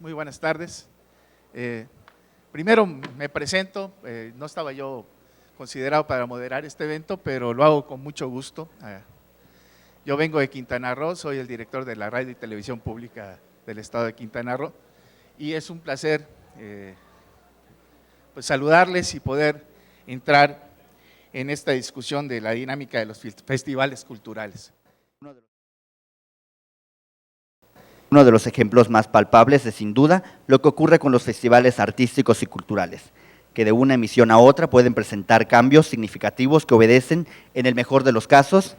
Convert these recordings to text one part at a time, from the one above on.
Buenas tardes. Primero me presento, no estaba yo considerado para moderar este evento, pero lo hago con mucho gusto. Yo vengo de Quintana Roo, soy el director de la Radio y Televisión Pública del Estado de Quintana Roo y es un placer pues saludarles y poder entrar en esta discusión de la dinámica de los festivales culturales. Uno de los ejemplos más palpables es sin duda lo que ocurre con los festivales artísticos y culturales, que de una emisión a otra pueden presentar cambios significativos que obedecen, en el mejor de los casos,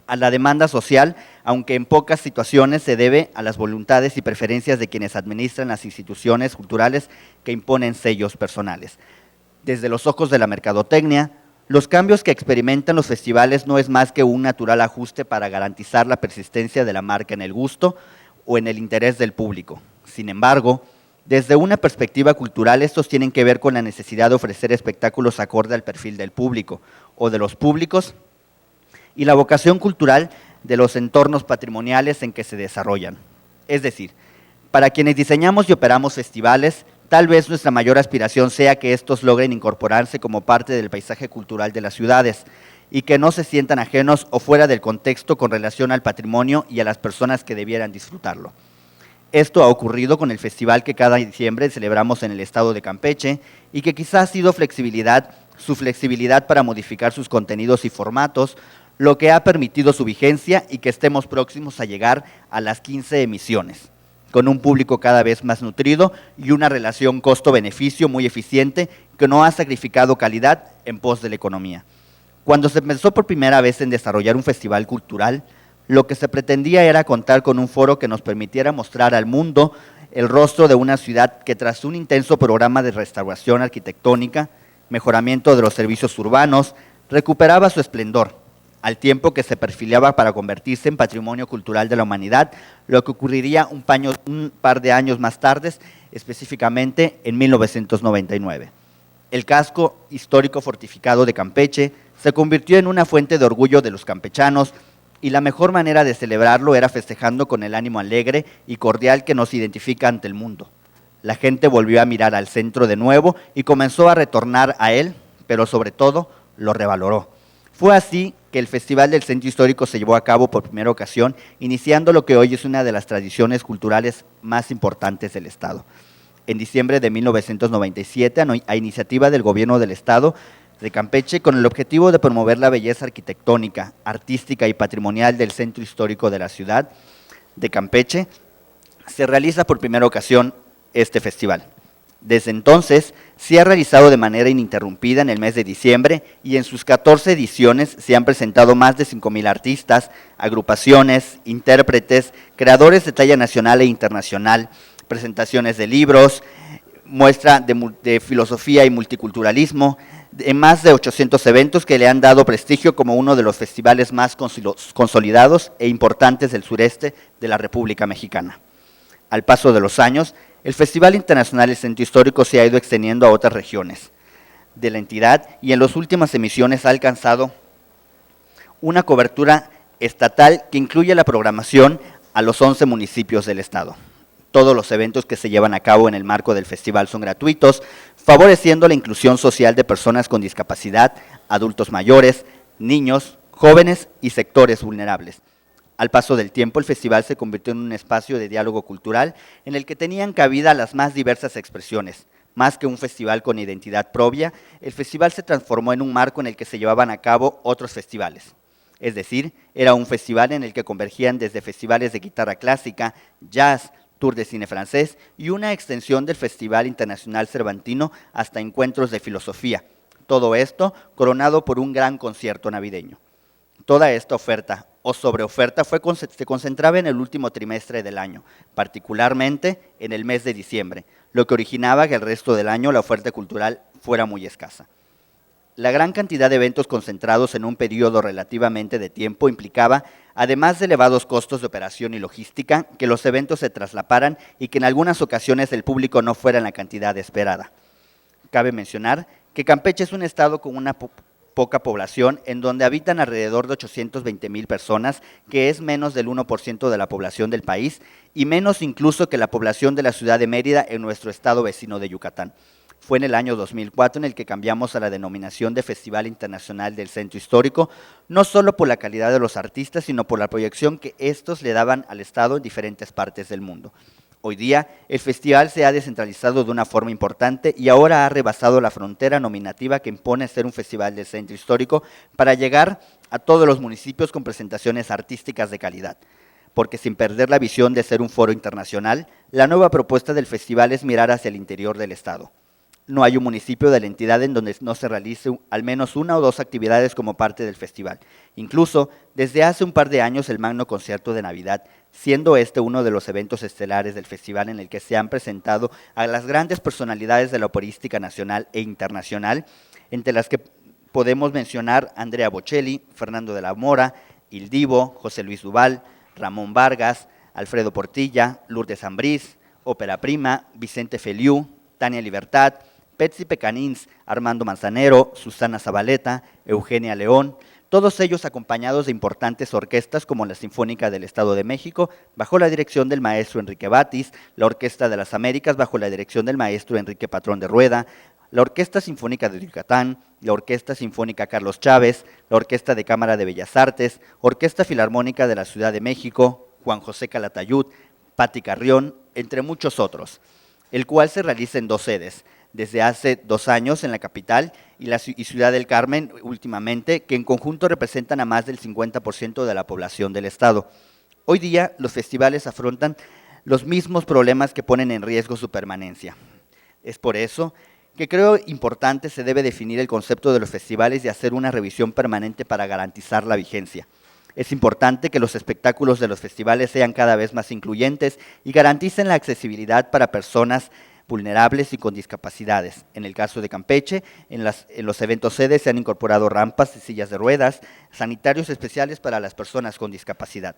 a la demanda social, aunque en pocas situaciones se debe a las voluntades y preferencias de quienes administran las instituciones culturales que imponen sellos personales. Desde los ojos de la mercadotecnia, los cambios que experimentan los festivales no es más que un natural ajuste para garantizar la persistencia de la marca en el gusto o en el interés del público. Sin embargo, desde una perspectiva cultural, estos tienen que ver con la necesidad de ofrecer espectáculos acorde al perfil del público o de los públicos y la vocación cultural de los entornos patrimoniales en que se desarrollan. Es decir, para quienes diseñamos y operamos festivales, tal vez nuestra mayor aspiración sea que estos logren incorporarse como parte del paisaje cultural de las ciudades y que no se sientan ajenos o fuera del contexto con relación al patrimonio y a las personas que debieran disfrutarlo. Esto ha ocurrido con el festival que cada diciembre celebramos en el estado de Campeche y que quizá ha sido su flexibilidad para modificar sus contenidos y formatos, lo que ha permitido su vigencia y que estemos próximos a llegar a las 15 emisiones, con un público cada vez más nutrido y una relación costo-beneficio muy eficiente que no ha sacrificado calidad en pos de la economía. Cuando se pensó por primera vez en desarrollar un festival cultural, lo que se pretendía era contar con un foro que nos permitiera mostrar al mundo el rostro de una ciudad que tras un intenso programa de restauración arquitectónica, mejoramiento de los servicios urbanos, recuperaba su esplendor, al tiempo que se perfilaba para convertirse en patrimonio cultural de la humanidad, lo que ocurriría un par de años más tarde, específicamente en 1999. El casco histórico fortificado de Campeche se convirtió en una fuente de orgullo de los campechanos y la mejor manera de celebrarlo era festejando con el ánimo alegre y cordial que nos identifica ante el mundo. La gente volvió a mirar al centro de nuevo y comenzó a retornar a él, pero sobre todo lo revaloró. Fue así que el Festival del Centro Histórico se llevó a cabo por primera ocasión, iniciando lo que hoy es una de las tradiciones culturales más importantes del Estado. En diciembre de 1997, a iniciativa del Gobierno del Estado de Campeche, con el objetivo de promover la belleza arquitectónica, artística y patrimonial del Centro Histórico de la ciudad de Campeche, se realiza por primera ocasión este festival. Desde entonces, se ha realizado de manera ininterrumpida en el mes de diciembre y en sus 14 ediciones se han presentado más de 5,000 artistas, agrupaciones, intérpretes, creadores de talla nacional e internacional, presentaciones de libros, muestra de filosofía y multiculturalismo, en más de 800 eventos que le han dado prestigio como uno de los festivales más consolidados e importantes del sureste de la República Mexicana. Al paso de los años, el Festival Internacional del Centro Histórico se ha ido extendiendo a otras regiones de la entidad y en las últimas emisiones ha alcanzado una cobertura estatal que incluye la programación a los 11 municipios del estado. Todos los eventos que se llevan a cabo en el marco del festival son gratuitos, favoreciendo la inclusión social de personas con discapacidad, adultos mayores, niños, jóvenes y sectores vulnerables. Al paso del tiempo, el festival se convirtió en un espacio de diálogo cultural en el que tenían cabida las más diversas expresiones. Más que un festival con identidad propia, el festival se transformó en un marco en el que se llevaban a cabo otros festivales. Es decir, era un festival en el que convergían desde festivales de guitarra clásica, jazz, tour de cine francés y una extensión del Festival Internacional Cervantino hasta encuentros de filosofía. Todo esto coronado por un gran concierto navideño. Toda esta oferta o sobreoferta se concentraba en el último trimestre del año, particularmente en el mes de diciembre, lo que originaba que el resto del año la oferta cultural fuera muy escasa. La gran cantidad de eventos concentrados en un periodo relativamente de tiempo implicaba, además de elevados costos de operación y logística, que los eventos se traslaparan y que en algunas ocasiones el público no fuera en la cantidad esperada. Cabe mencionar que Campeche es un estado con una poca población, en donde habitan alrededor de 820,000 personas, que es menos del 1% de la población del país y menos incluso que la población de la ciudad de Mérida en nuestro estado vecino de Yucatán. Fue en el año 2004 en el que cambiamos a la denominación de Festival Internacional del Centro Histórico, no solo por la calidad de los artistas, sino por la proyección que estos le daban al estado en diferentes partes del mundo. Hoy día, el festival se ha descentralizado de una forma importante y ahora ha rebasado la frontera nominativa que impone ser un festival del centro histórico para llegar a todos los municipios con presentaciones artísticas de calidad. Porque sin perder la visión de ser un foro internacional, la nueva propuesta del festival es mirar hacia el interior del estado. No hay un municipio de la entidad en donde no se realice al menos una o dos actividades como parte del festival. Incluso, desde hace un par de años, el Magno Concierto de Navidad, siendo este uno de los eventos estelares del festival en el que se han presentado a las grandes personalidades de la operística nacional e internacional, entre las que podemos mencionar Andrea Bocelli, Fernando de la Mora, Il Divo, José Luis Duval, Ramón Vargas, Alfredo Portilla, Lourdes Ambrís, Ópera Prima, Vicente Feliú, Tania Libertad, Betsy Pecanins, Armando Manzanero, Susana Zabaleta, Eugenia León, todos ellos acompañados de importantes orquestas como la Sinfónica del Estado de México, bajo la dirección del maestro Enrique Batis, la Orquesta de las Américas bajo la dirección del maestro Enrique Patrón de Rueda, la Orquesta Sinfónica de Yucatán, la Orquesta Sinfónica Carlos Chávez, la Orquesta de Cámara de Bellas Artes, Orquesta Filarmónica de la Ciudad de México, Juan José Calatayud, Patti Carrión, entre muchos otros, el cual se realiza en 2 sedes, desde hace 2 años en la capital y Ciudad del Carmen últimamente, que en conjunto representan a más del 50% de la población del estado. Hoy día los festivales afrontan los mismos problemas que ponen en riesgo su permanencia. Es por eso que creo importante se debe definir el concepto de los festivales y hacer una revisión permanente para garantizar la vigencia. Es importante que los espectáculos de los festivales sean cada vez más incluyentes y garanticen la accesibilidad para personas vulnerables y con discapacidades. En el caso de Campeche, en los eventos sedes se han incorporado rampas y sillas de ruedas, sanitarios especiales para las personas con discapacidad.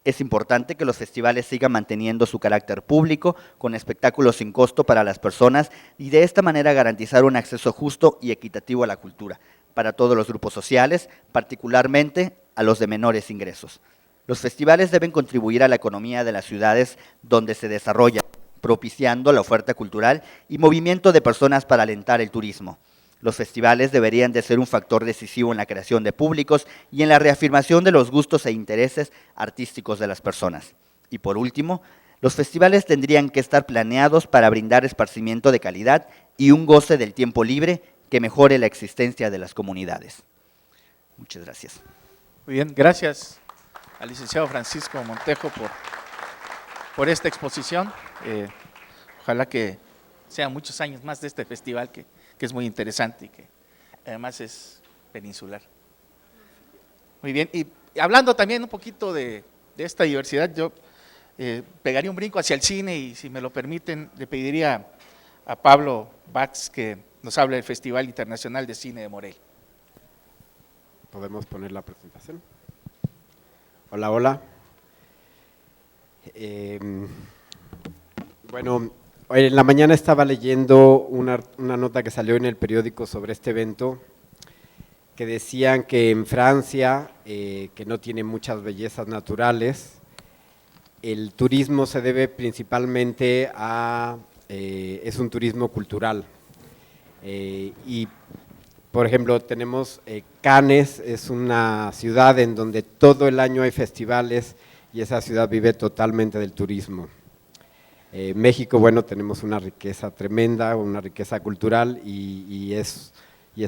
Es importante que los festivales sigan manteniendo su carácter público, con espectáculos sin costo para las personas y de esta manera garantizar un acceso justo y equitativo a la cultura, para todos los grupos sociales, particularmente a los de menores ingresos. Los festivales deben contribuir a la economía de las ciudades donde se desarrollan, propiciando la oferta cultural y movimiento de personas para alentar el turismo. Los festivales deberían de ser un factor decisivo en la creación de públicos y en la reafirmación de los gustos e intereses artísticos de las personas. Y por último, los festivales tendrían que estar planeados para brindar esparcimiento de calidad y un goce del tiempo libre que mejore la existencia de las comunidades. Muchas gracias. Muy bien, gracias al licenciado Francisco Montejo por esta exposición. Ojalá que sean muchos años más de este festival que es muy interesante y que además es peninsular. Muy bien, y hablando también un poquito de esta diversidad, yo pegaría un brinco hacia el cine y si me lo permiten, le pediría a Pablo Batz que nos hable del Festival Internacional de Cine de Morelia. ¿Podemos poner la presentación? Hola, hola. Bueno, hoy en la mañana estaba leyendo una nota que salió en el periódico sobre este evento, que decían que en Francia, que no tiene muchas bellezas naturales, el turismo se debe principalmente es un turismo cultural. Y, por ejemplo, tenemos Cannes, es una ciudad en donde todo el año hay festivales y esa ciudad vive totalmente del turismo. México, bueno, tenemos una riqueza tremenda, una riqueza cultural y es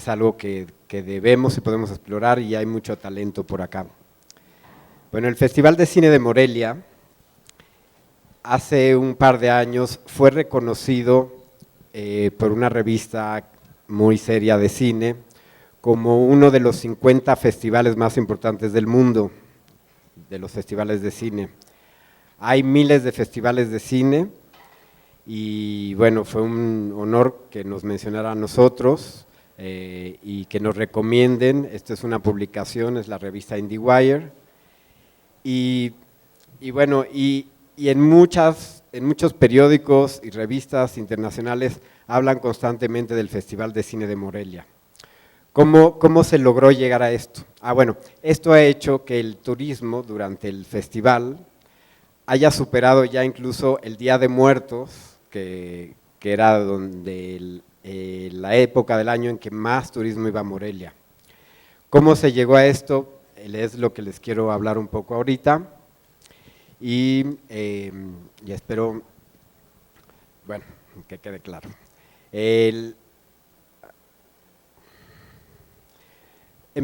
algo que debemos y podemos explorar y hay mucho talento por acá. Bueno, el Festival de Cine de Morelia hace un par de años fue reconocido por una revista muy seria de cine como uno de los 50 festivales más importantes del mundo. de los festivales de cine. Hay miles de festivales de cine y bueno, fue un honor que nos mencionara a nosotros y que nos recomienden. Esta es una publicación, es la revista IndieWire y bueno, y en muchos periódicos y revistas internacionales hablan constantemente del Festival de Cine de Morelia. ¿Cómo se logró llegar a esto? Bueno, esto ha hecho que el turismo durante el festival haya superado ya incluso el Día de Muertos, que era la época del año en que más turismo iba a Morelia. ¿Cómo se llegó a esto? Es lo que les quiero hablar un poco ahorita y espero, bueno, que quede claro. En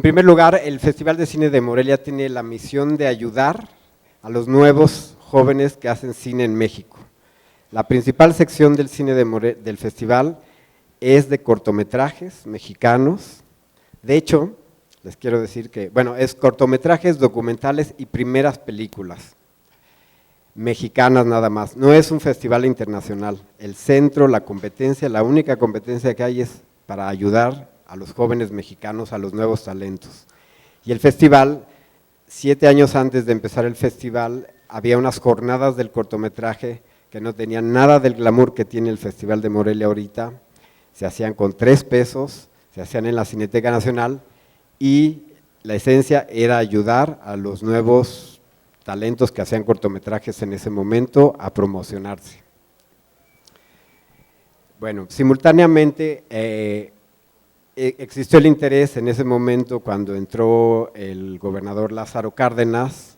primer lugar, el Festival de Cine de Morelia tiene la misión de ayudar a los nuevos jóvenes que hacen cine en México. La principal sección del cine del festival es de cortometrajes mexicanos. De hecho, les quiero decir que, bueno, es cortometrajes, documentales y primeras películas mexicanas nada más. No es un festival internacional. El centro, la competencia, la única competencia que hay es para ayudar a los jóvenes mexicanos, a los nuevos talentos. Y el festival, 7 años antes de empezar el festival, había unas jornadas del cortometraje que no tenían nada del glamour que tiene el Festival de Morelia ahorita. Se hacían con 3 pesos, se hacían en la Cineteca Nacional y la esencia era ayudar a los nuevos talentos que hacían cortometrajes en ese momento a promocionarse. Bueno, simultáneamente existió el interés en ese momento cuando entró el gobernador Lázaro Cárdenas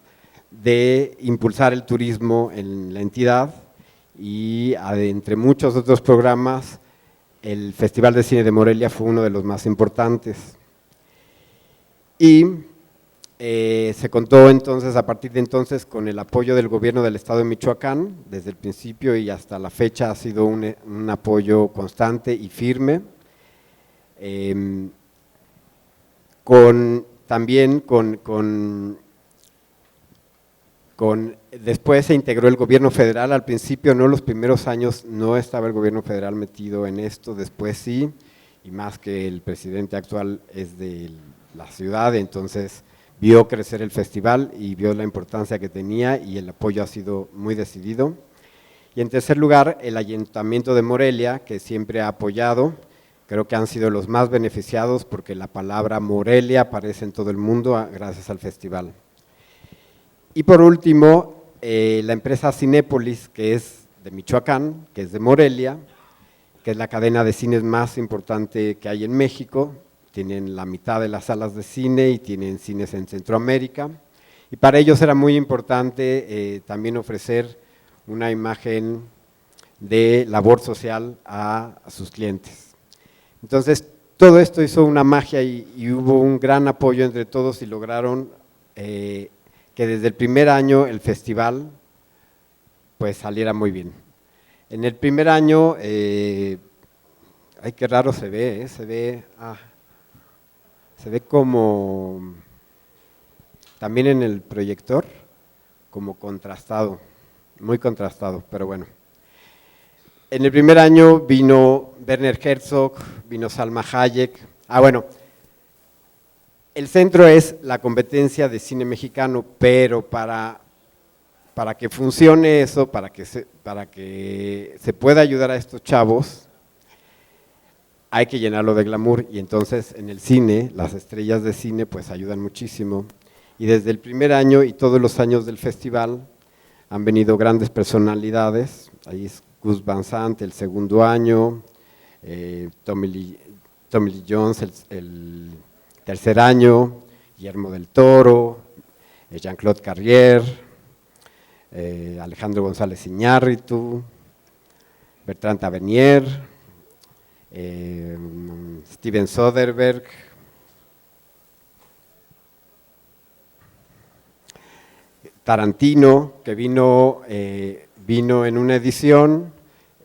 de impulsar el turismo en la entidad y entre muchos otros programas el Festival de Cine de Morelia fue uno de los más importantes. Y se contó entonces, a partir de entonces, con el apoyo del gobierno del estado de Michoacán, desde el principio y hasta la fecha ha sido un apoyo constante y firme. Después se integró el gobierno federal, al principio no, los primeros años no estaba el gobierno federal metido en esto, después sí, y más que el presidente actual es de la ciudad, entonces vio crecer el festival y vio la importancia que tenía y el apoyo ha sido muy decidido. Y en tercer lugar, el Ayuntamiento de Morelia, que siempre ha apoyado, creo que han sido los más beneficiados porque la palabra Morelia aparece en todo el mundo gracias al festival. Y por último, la empresa Cinépolis, que es de Michoacán, que es de Morelia, que es la cadena de cines más importante que hay en México, tienen la mitad de las salas de cine y tienen cines en Centroamérica, y para ellos era muy importante también ofrecer una imagen de labor social a sus clientes. Entonces, todo esto hizo una magia y hubo un gran apoyo entre todos y lograron que desde el primer año el festival pues saliera muy bien. En el primer año, ay qué raro se ve, se ve como, también en el proyector, como contrastado, muy contrastado, pero bueno. En el primer año vino Werner Herzog, vino Salma Hayek. Bueno, el centro es la competencia de cine mexicano, pero para que funcione eso, para que se pueda ayudar a estos chavos, hay que llenarlo de glamour y entonces en el cine, las estrellas de cine pues ayudan muchísimo. Y desde el primer año y todos los años del festival han venido grandes personalidades, ahí es Gus Van Sant el segundo año, Tommy Lee Jones el tercer año, Guillermo del Toro, Jean-Claude Carrier, Alejandro González Iñárritu, Bertrand Tavernier, Steven Soderbergh, Tarantino, que vino en una edición,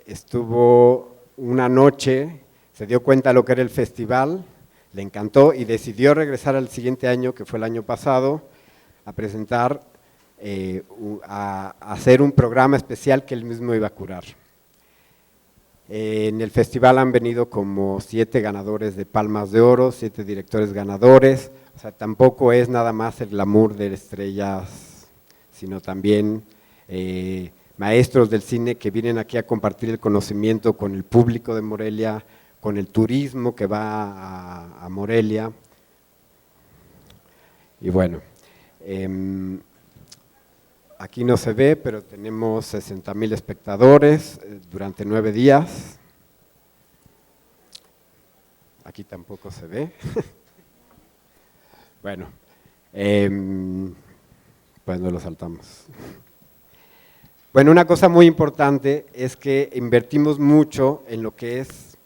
estuvo una noche, se dio cuenta de lo que era el festival, le encantó y decidió regresar al siguiente año, que fue el año pasado, a presentar a hacer un programa especial que él mismo iba a curar. En el festival han venido como 7 ganadores de Palmas de Oro, 7 directores ganadores, o sea, tampoco es nada más el glamour de estrellas, sino también maestros del cine que vienen aquí a compartir el conocimiento con el público de Morelia, con el turismo que va a Morelia. Y bueno, aquí no se ve, pero tenemos 60,000 espectadores durante 9 días. Aquí tampoco se ve. Bueno, pues no lo saltamos. Bueno, una cosa muy importante es que invertimos mucho en lo que es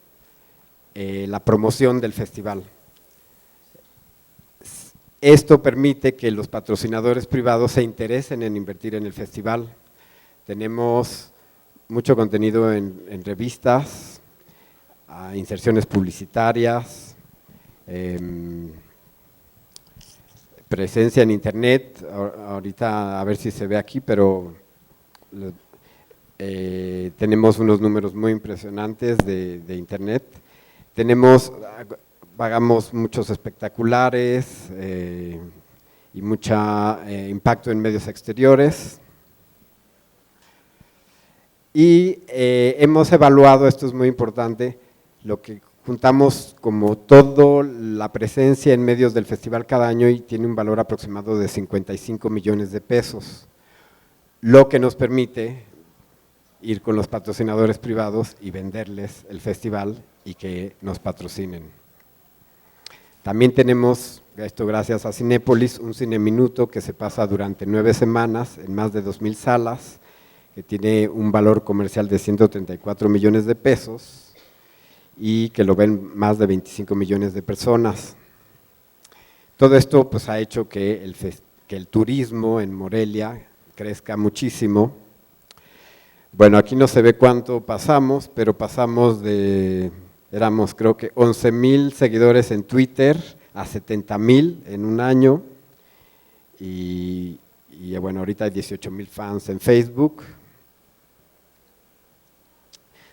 la promoción del festival. Esto permite que los patrocinadores privados se interesen en invertir en el festival. Tenemos mucho contenido en revistas, inserciones publicitarias, presencia en internet. Ahorita a ver si se ve aquí, pero tenemos unos números muy impresionantes de internet. Pagamos muchos espectaculares y mucho impacto en medios exteriores. Y hemos evaluado, esto es muy importante, lo que juntamos como toda la presencia en medios del festival cada año y tiene un valor aproximado de 55 millones de pesos, lo que nos permite ir con los patrocinadores privados y venderles el festival y que nos patrocinen. También tenemos, esto gracias a Cinépolis, un Cine Minuto que se pasa durante 9 semanas en más de 2,000 salas, que tiene un valor comercial de 134 millones de pesos y que lo ven más de 25 millones de personas. Todo esto pues, ha hecho que el turismo en Morelia crezca muchísimo. Bueno, aquí no se ve cuánto pasamos, pero pasamos éramos creo que 11,000 seguidores en Twitter a 70,000 en un año y bueno, ahorita hay 18,000 fans en Facebook.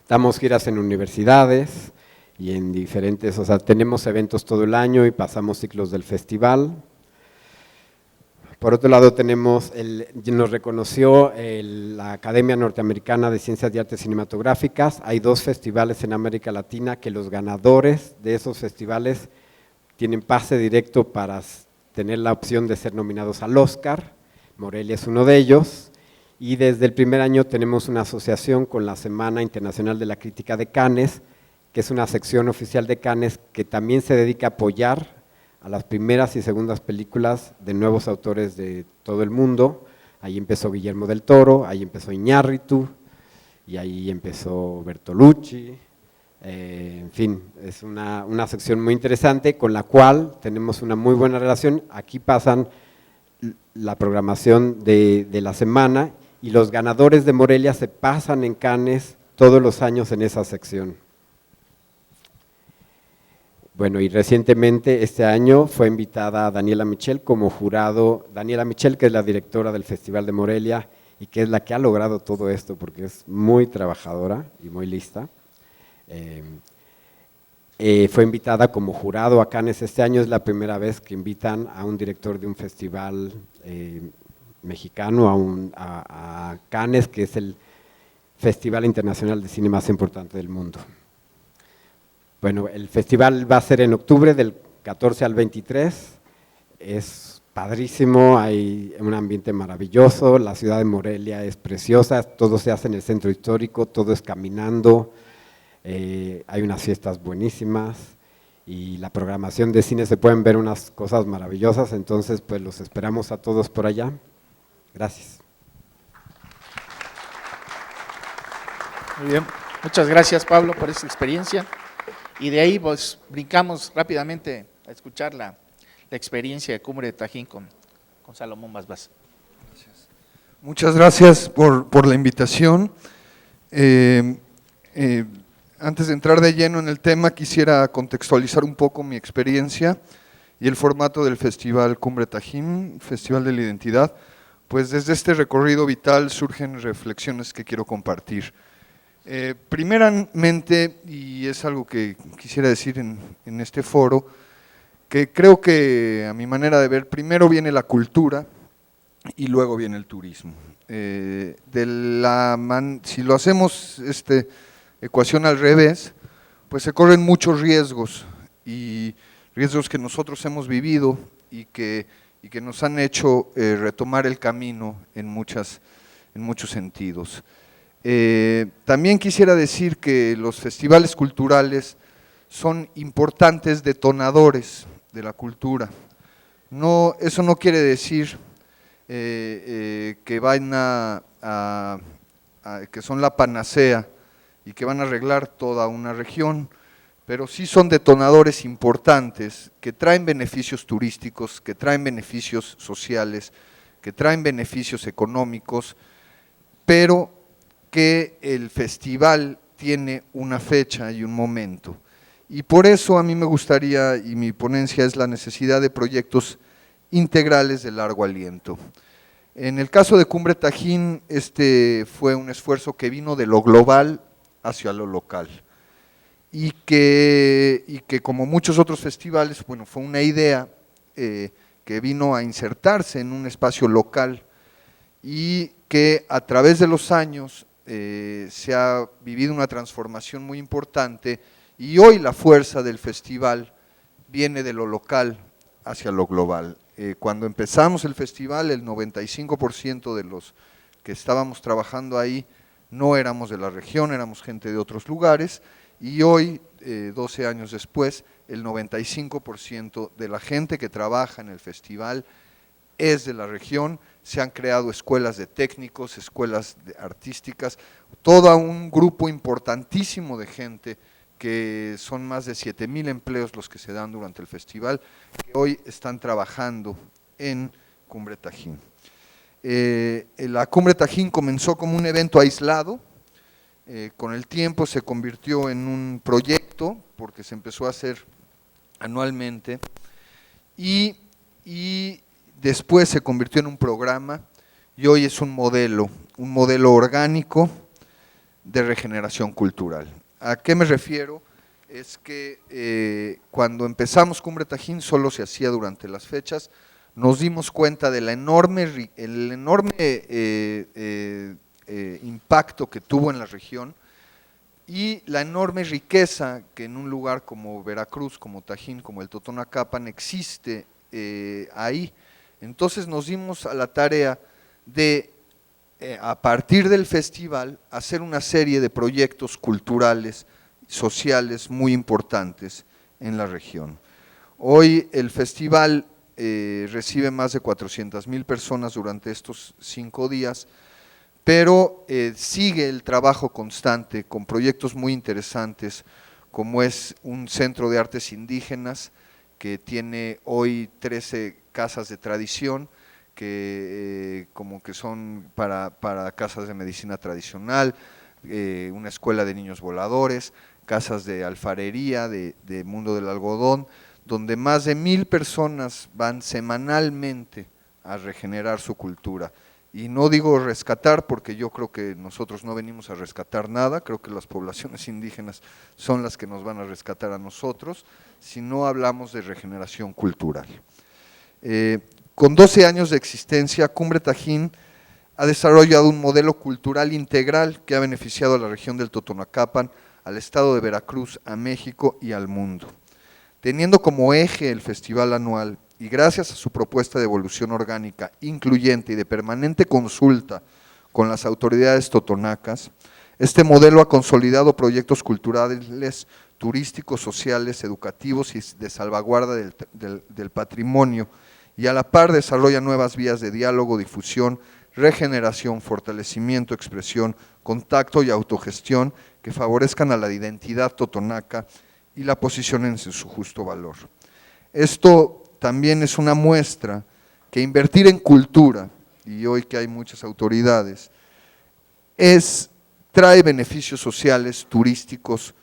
Damos giras en universidades y en diferentes, o sea, tenemos eventos todo el año y pasamos ciclos del festival. Por otro lado nos reconoció la Academia Norteamericana de Ciencias y Artes Cinematográficas. Hay 2 festivales en América Latina que los ganadores de esos festivales tienen pase directo para tener la opción de ser nominados al Oscar. Morelia es uno de ellos. Y desde el primer año tenemos una asociación con la Semana Internacional de la Crítica de Cannes, que es una sección oficial de Cannes que también se dedica a apoyar a las primeras y segundas películas de nuevos autores de todo el mundo. Ahí empezó Guillermo del Toro, ahí empezó Iñárritu, y ahí empezó Bertolucci. En fin, es una sección muy interesante con la cual tenemos una muy buena relación. Aquí pasan la programación de la semana y los ganadores de Morelia se pasan en Cannes todos los años en esa sección. Bueno, y recientemente, este año, fue invitada a Daniela Michel como jurado. Daniela Michel, que es la directora del Festival de Morelia y que es la que ha logrado todo esto porque es muy trabajadora y muy lista. Fue invitada como jurado a Cannes este año, es la primera vez que invitan a un director de un festival mexicano a Cannes, que es el festival internacional de cine más importante del mundo. Bueno, el festival va a ser en octubre del 14 al 23, es padrísimo, hay un ambiente maravilloso, la ciudad de Morelia es preciosa, todo se hace en el centro histórico, todo es caminando, hay unas fiestas buenísimas y la programación de cine se pueden ver unas cosas maravillosas, entonces pues los esperamos a todos por allá. Gracias. Muy bien, muchas gracias Pablo por esta experiencia. Y de ahí pues brincamos rápidamente a escuchar la experiencia de Cumbre de Tajín con Salomón Basbás. Gracias. Muchas gracias por la invitación. Antes de entrar de lleno en el tema, quisiera contextualizar un poco mi experiencia y el formato del Festival Cumbre Tajín, Festival de la Identidad. pues desde este recorrido vital surgen reflexiones que quiero compartir. Primeramente, y es algo que quisiera decir en este foro, que creo que a mi manera de ver, primero viene la cultura y luego viene el turismo. Si lo hacemos ecuación al revés, pues se corren muchos riesgos, y riesgos que nosotros hemos vivido y que nos han hecho retomar el camino en muchos sentidos. También quisiera decir que los festivales culturales son importantes detonadores de la cultura. Eso no quiere decir que van que son la panacea y que van a arreglar toda una región, pero sí son detonadores importantes que traen beneficios turísticos, que traen beneficios sociales, que traen beneficios económicos, pero que el festival tiene una fecha y un momento. Y por eso a mí me gustaría, y mi ponencia es la necesidad de proyectos integrales de largo aliento. En el caso de Cumbre Tajín, fue un esfuerzo que vino de lo global hacia lo local, y que como muchos otros festivales, bueno, fue una idea que vino a insertarse en un espacio local, y que a través de los años se ha vivido una transformación muy importante, y hoy la fuerza del festival viene de lo local hacia lo global. Cuando empezamos el festival, el 95% de los que estábamos trabajando ahí no éramos de la región, éramos gente de otros lugares, y hoy, 12 años después, el 95% de la gente que trabaja en el festival es de la región. Se han creado escuelas de técnicos, escuelas artísticas, todo un grupo importantísimo de gente, que son más de 7,000 empleos los que se dan durante el festival, que hoy están trabajando en Cumbre Tajín. La Cumbre Tajín comenzó como un evento aislado, con el tiempo se convirtió en un proyecto, porque se empezó a hacer anualmente, y después se convirtió en un programa, y hoy es un modelo orgánico de regeneración cultural. ¿A qué me refiero? Es que cuando empezamos Cumbre Tajín solo se hacía durante las fechas, nos dimos cuenta del enorme impacto que tuvo en la región, y la enorme riqueza que en un lugar como Veracruz, como Tajín, como el Totonacapan existe ahí. Entonces nos dimos a la tarea de, a partir del festival, hacer una serie de proyectos culturales, sociales muy importantes en la región. Hoy el festival recibe más de 400,000 personas durante estos 5 días, pero sigue el trabajo constante con proyectos muy interesantes, como es un centro de artes indígenas que tiene hoy 13 casas de tradición, que como que son para casas de medicina tradicional, una escuela de niños voladores, casas de alfarería, de mundo del algodón, donde más de 1,000 personas van semanalmente a regenerar su cultura. Y no digo rescatar, porque yo creo que nosotros no venimos a rescatar nada, creo que las poblaciones indígenas son las que nos van a rescatar a nosotros, si no hablamos de regeneración cultural. Con 12 años de existencia, Cumbre Tajín ha desarrollado un modelo cultural integral que ha beneficiado a la región del Totonacapan, al estado de Veracruz, a México y al mundo. Teniendo como eje el festival anual, y gracias a su propuesta de evolución orgánica, incluyente y de permanente consulta con las autoridades totonacas, este modelo ha consolidado proyectos culturales, turísticos, sociales, educativos y de salvaguarda del patrimonio, y a la par desarrolla nuevas vías de diálogo, difusión, regeneración, fortalecimiento, expresión, contacto y autogestión que favorezcan a la identidad totonaca y la posicionen en su justo valor. Esto también es una muestra que invertir en cultura, y hoy que hay muchas autoridades, trae beneficios sociales, turísticos,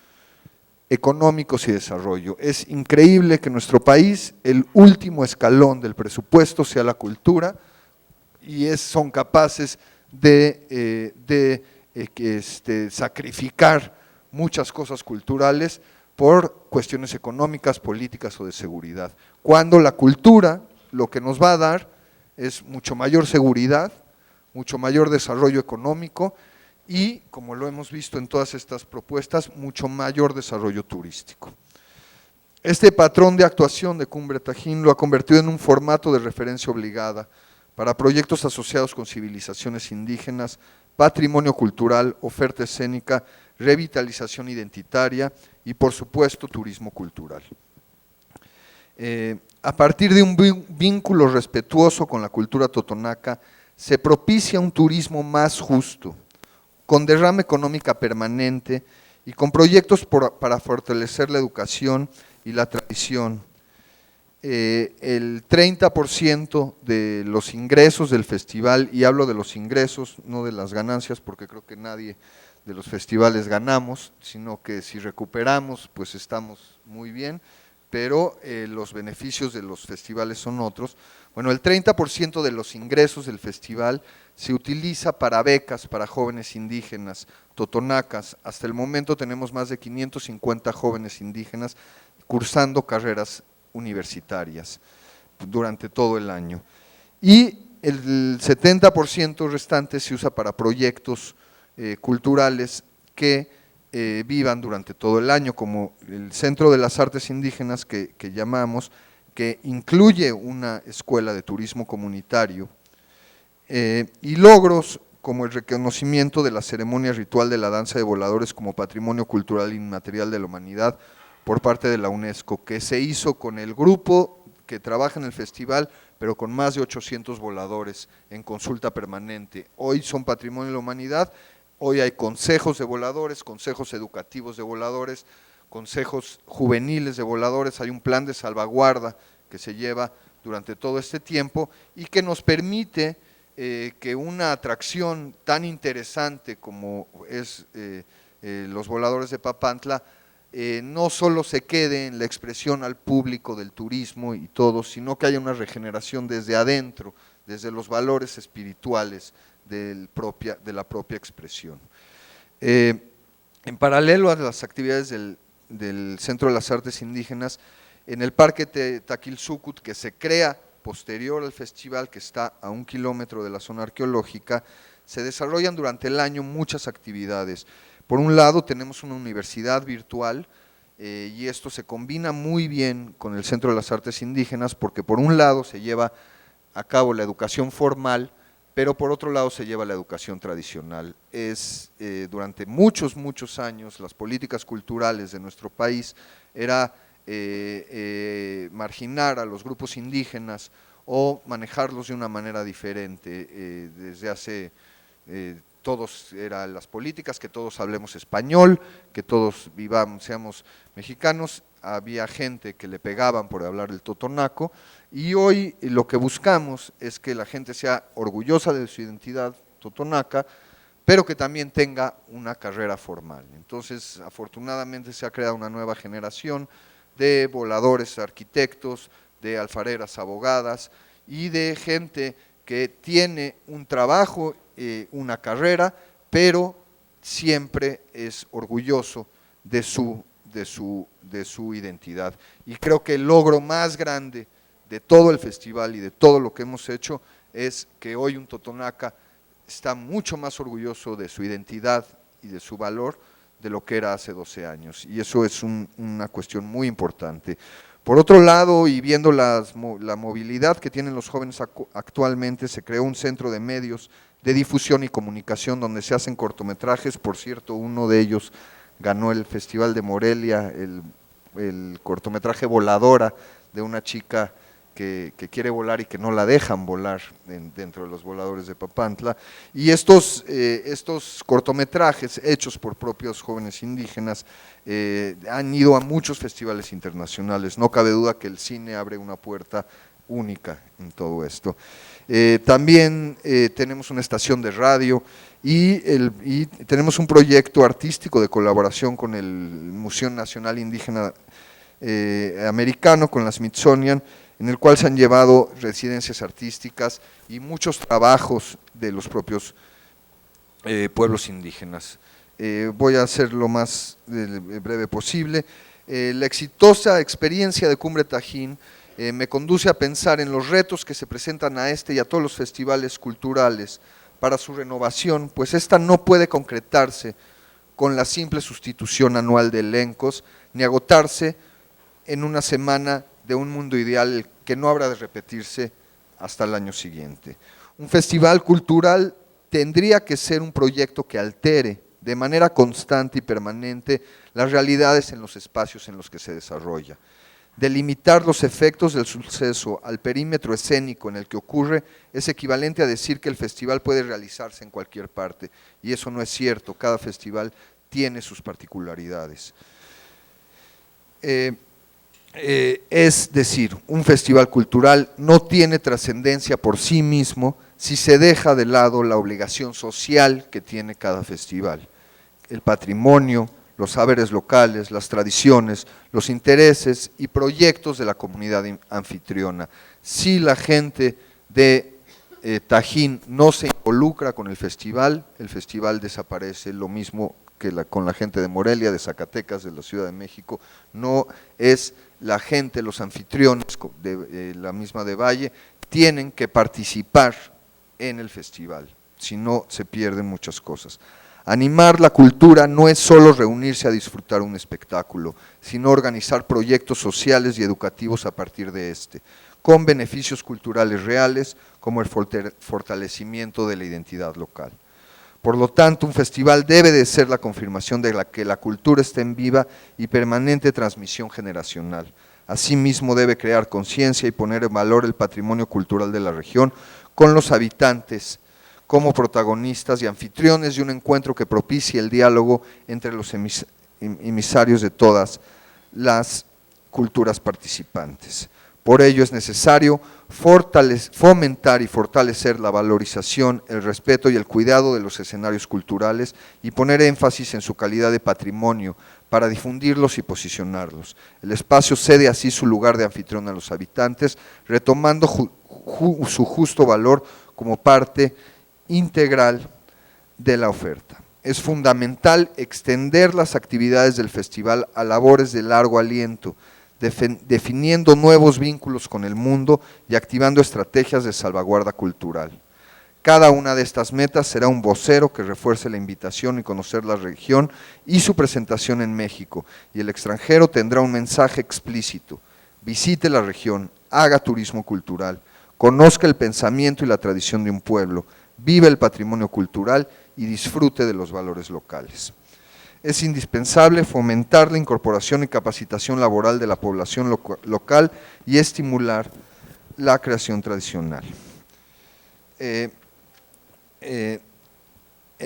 económicos y desarrollo. Es increíble que en nuestro país el último escalón del presupuesto sea la cultura, son capaces de sacrificar muchas cosas culturales por cuestiones económicas, políticas o de seguridad. Cuando la cultura lo que nos va a dar es mucho mayor seguridad, mucho mayor desarrollo económico y, como lo hemos visto en todas estas propuestas, mucho mayor desarrollo turístico. Este patrón de actuación de Cumbre Tajín lo ha convertido en un formato de referencia obligada para proyectos asociados con civilizaciones indígenas, patrimonio cultural, oferta escénica, revitalización identitaria y, por supuesto, turismo cultural. A partir de un vínculo respetuoso con la cultura totonaca, se propicia un turismo más justo, con derrama económica permanente y con proyectos para fortalecer la educación y la tradición. El 30% de los ingresos del festival, y hablo de los ingresos, no de las ganancias, porque creo que nadie de los festivales ganamos, sino que si recuperamos, pues estamos muy bien, pero los beneficios de los festivales son otros. Bueno, el 30% de los ingresos del festival se utiliza para becas para jóvenes indígenas, totonacas. Hasta el momento tenemos más de 550 jóvenes indígenas cursando carreras universitarias durante todo el año. Y el 70% restante se usa para proyectos culturales que vivan durante todo el año, como el Centro de las Artes Indígenas que llamamos, que incluye una escuela de turismo comunitario, y logros como el reconocimiento de la ceremonia ritual de la danza de voladores como patrimonio cultural inmaterial de la humanidad por parte de la UNESCO, que se hizo con el grupo que trabaja en el festival, pero con más de 800 voladores en consulta permanente. Hoy son patrimonio de la humanidad. Hoy hay consejos de voladores, consejos educativos de voladores, consejos juveniles de voladores, hay un plan de salvaguarda que se lleva durante todo este tiempo y que nos permite que una atracción tan interesante como es los voladores de Papantla no solo se quede en la expresión al público del turismo y todo, sino que haya una regeneración desde adentro, desde los valores espirituales de la propia expresión. En paralelo a las actividades del Centro de las Artes Indígenas, en el Parque Taquilzucut, que se crea posterior al festival, que está a 1 kilómetro de la zona arqueológica, se desarrollan durante el año muchas actividades. Por un lado tenemos una universidad virtual y esto se combina muy bien con el Centro de las Artes Indígenas porque por un lado se lleva a cabo la educación formal, pero por otro lado se lleva la educación tradicional. Durante muchos años las políticas culturales de nuestro país era marginar a los grupos indígenas o manejarlos de una manera diferente. Desde hace todos eran las políticas, que todos hablemos español, que todos seamos mexicanos. Había gente que le pegaban por hablar el totonaco y hoy lo que buscamos es que la gente sea orgullosa de su identidad totonaca, pero que también tenga una carrera formal. Entonces, afortunadamente se ha creado una nueva generación de voladores arquitectos, de alfareras abogadas y de gente que tiene un trabajo, una carrera, pero siempre es orgulloso de su identidad. Y creo que el logro más grande de todo el festival y de todo lo que hemos hecho es que hoy un totonaca está mucho más orgulloso de su identidad y de su valor de lo que era hace 12 años, y eso es una cuestión muy importante. Por otro lado, y viendo la movilidad que tienen los jóvenes actualmente, se creó un centro de medios de difusión y comunicación donde se hacen cortometrajes. Por cierto, uno de ellos ganó el Festival de Morelia, el cortometraje Voladora, de una chica que quiere volar y que no la dejan volar dentro de los voladores de Papantla. Y estos cortometrajes hechos por propios jóvenes indígenas han ido a muchos festivales internacionales. No cabe duda que el cine abre una puerta única en todo esto. También tenemos una estación de radio y tenemos un proyecto artístico de colaboración con el Museo Nacional Indígena Americano, con la Smithsonian, en el cual se han llevado residencias artísticas y muchos trabajos de los propios pueblos indígenas. Voy a hacer lo más breve posible. La exitosa experiencia de Cumbre Tajín me conduce a pensar en los retos que se presentan a este y a todos los festivales culturales para su renovación, pues esta no puede concretarse con la simple sustitución anual de elencos, ni agotarse en una semana de un mundo ideal que no habrá de repetirse hasta el año siguiente. Un festival cultural tendría que ser un proyecto que altere de manera constante y permanente las realidades en los espacios en los que se desarrolla. Delimitar los efectos del suceso al perímetro escénico en el que ocurre es equivalente a decir que el festival puede realizarse en cualquier parte, y eso no es cierto, cada festival tiene sus particularidades. Es decir, un festival cultural no tiene trascendencia por sí mismo si se deja de lado la obligación social que tiene cada festival. El patrimonio, los saberes locales, las tradiciones, los intereses y proyectos de la comunidad anfitriona. Si la gente de Tajín no se involucra con el festival desaparece, lo mismo que con la gente de Morelia, de Zacatecas, de la Ciudad de México. No es la gente, los anfitriones de la misma de Valle, tienen que participar en el festival, si no se pierden muchas cosas. Animar la cultura no es solo reunirse a disfrutar un espectáculo, sino organizar proyectos sociales y educativos a partir de este, con beneficios culturales reales como el fortalecimiento de la identidad local. Por lo tanto, un festival debe de ser la confirmación de que la cultura está en viva y permanente transmisión generacional. Asimismo, debe crear conciencia y poner en valor el patrimonio cultural de la región con los habitantes como protagonistas y anfitriones de un encuentro que propicie el diálogo entre los emisarios de todas las culturas participantes. Por ello es necesario fomentar y fortalecer la valorización, el respeto y el cuidado de los escenarios culturales y poner énfasis en su calidad de patrimonio para difundirlos y posicionarlos. El espacio cede así su lugar de anfitrión a los habitantes, retomando su justo valor como parte integral de la oferta. Es fundamental extender las actividades del festival a labores de largo aliento, definiendo nuevos vínculos con el mundo y activando estrategias de salvaguarda cultural. Cada una de estas metas será un vocero que refuerce la invitación y conocer la región y su presentación en México, y el extranjero tendrá un mensaje explícito: visite la región, haga turismo cultural, conozca el pensamiento y la tradición de un pueblo, vive el patrimonio cultural y disfrute de los valores locales. Es indispensable fomentar la incorporación y capacitación laboral de la población local y estimular la creación tradicional. El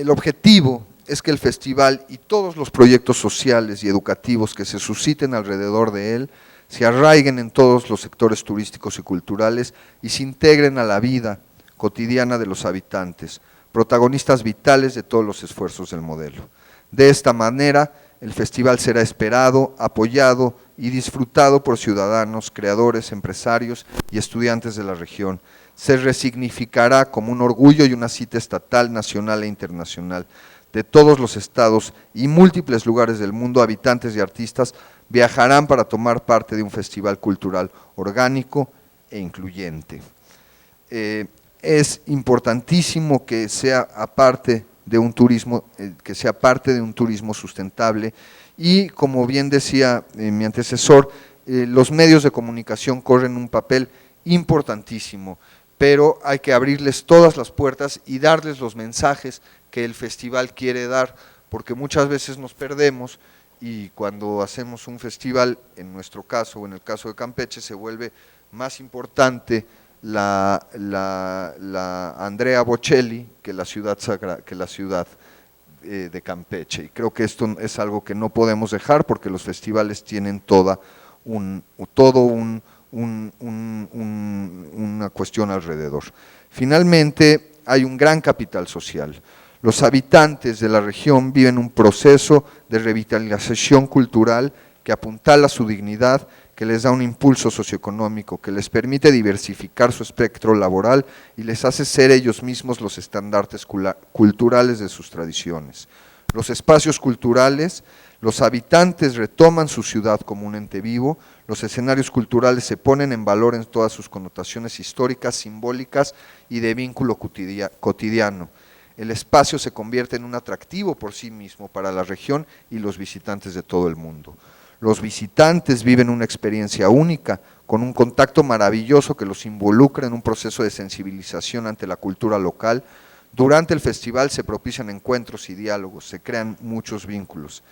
objetivo es que el festival y todos los proyectos sociales y educativos que se susciten alrededor de él se arraiguen en todos los sectores turísticos y culturales y se integren a la vida cotidiana de los habitantes, protagonistas vitales de todos los esfuerzos del modelo. De esta manera, el festival será esperado, apoyado y disfrutado por ciudadanos, creadores, empresarios y estudiantes de la región. Se resignificará como un orgullo y una cita estatal, nacional e internacional. De todos los estados y múltiples lugares del mundo, habitantes y artistas viajarán para tomar parte de un festival cultural orgánico e incluyente. Es importantísimo que sea aparte de un turismo, sustentable, y como bien decía mi antecesor, los medios de comunicación corren un papel importantísimo, pero hay que abrirles todas las puertas y darles los mensajes que el festival quiere dar, porque muchas veces nos perdemos y cuando hacemos un festival, en nuestro caso o en el caso de Campeche, se vuelve más importante la Andrea Bocelli que la ciudad de Campeche, y creo que esto es algo que no podemos dejar porque los festivales tienen una cuestión alrededor. Finalmente, hay un gran capital social. Los habitantes de la región viven un proceso de revitalización cultural que apuntala su dignidad que les da un impulso socioeconómico, que les permite diversificar su espectro laboral y les hace ser ellos mismos los estandartes culturales de sus tradiciones. Los espacios culturales, los habitantes retoman su ciudad como un ente vivo, los escenarios culturales se ponen en valor en todas sus connotaciones históricas, simbólicas y de vínculo cotidiano. El espacio se convierte en un atractivo por sí mismo para la región y los visitantes de todo el mundo. Los visitantes viven una experiencia única, con un contacto maravilloso que los involucra en un proceso de sensibilización ante la cultura local. Durante el festival se propician encuentros y diálogos, se crean muchos vínculos.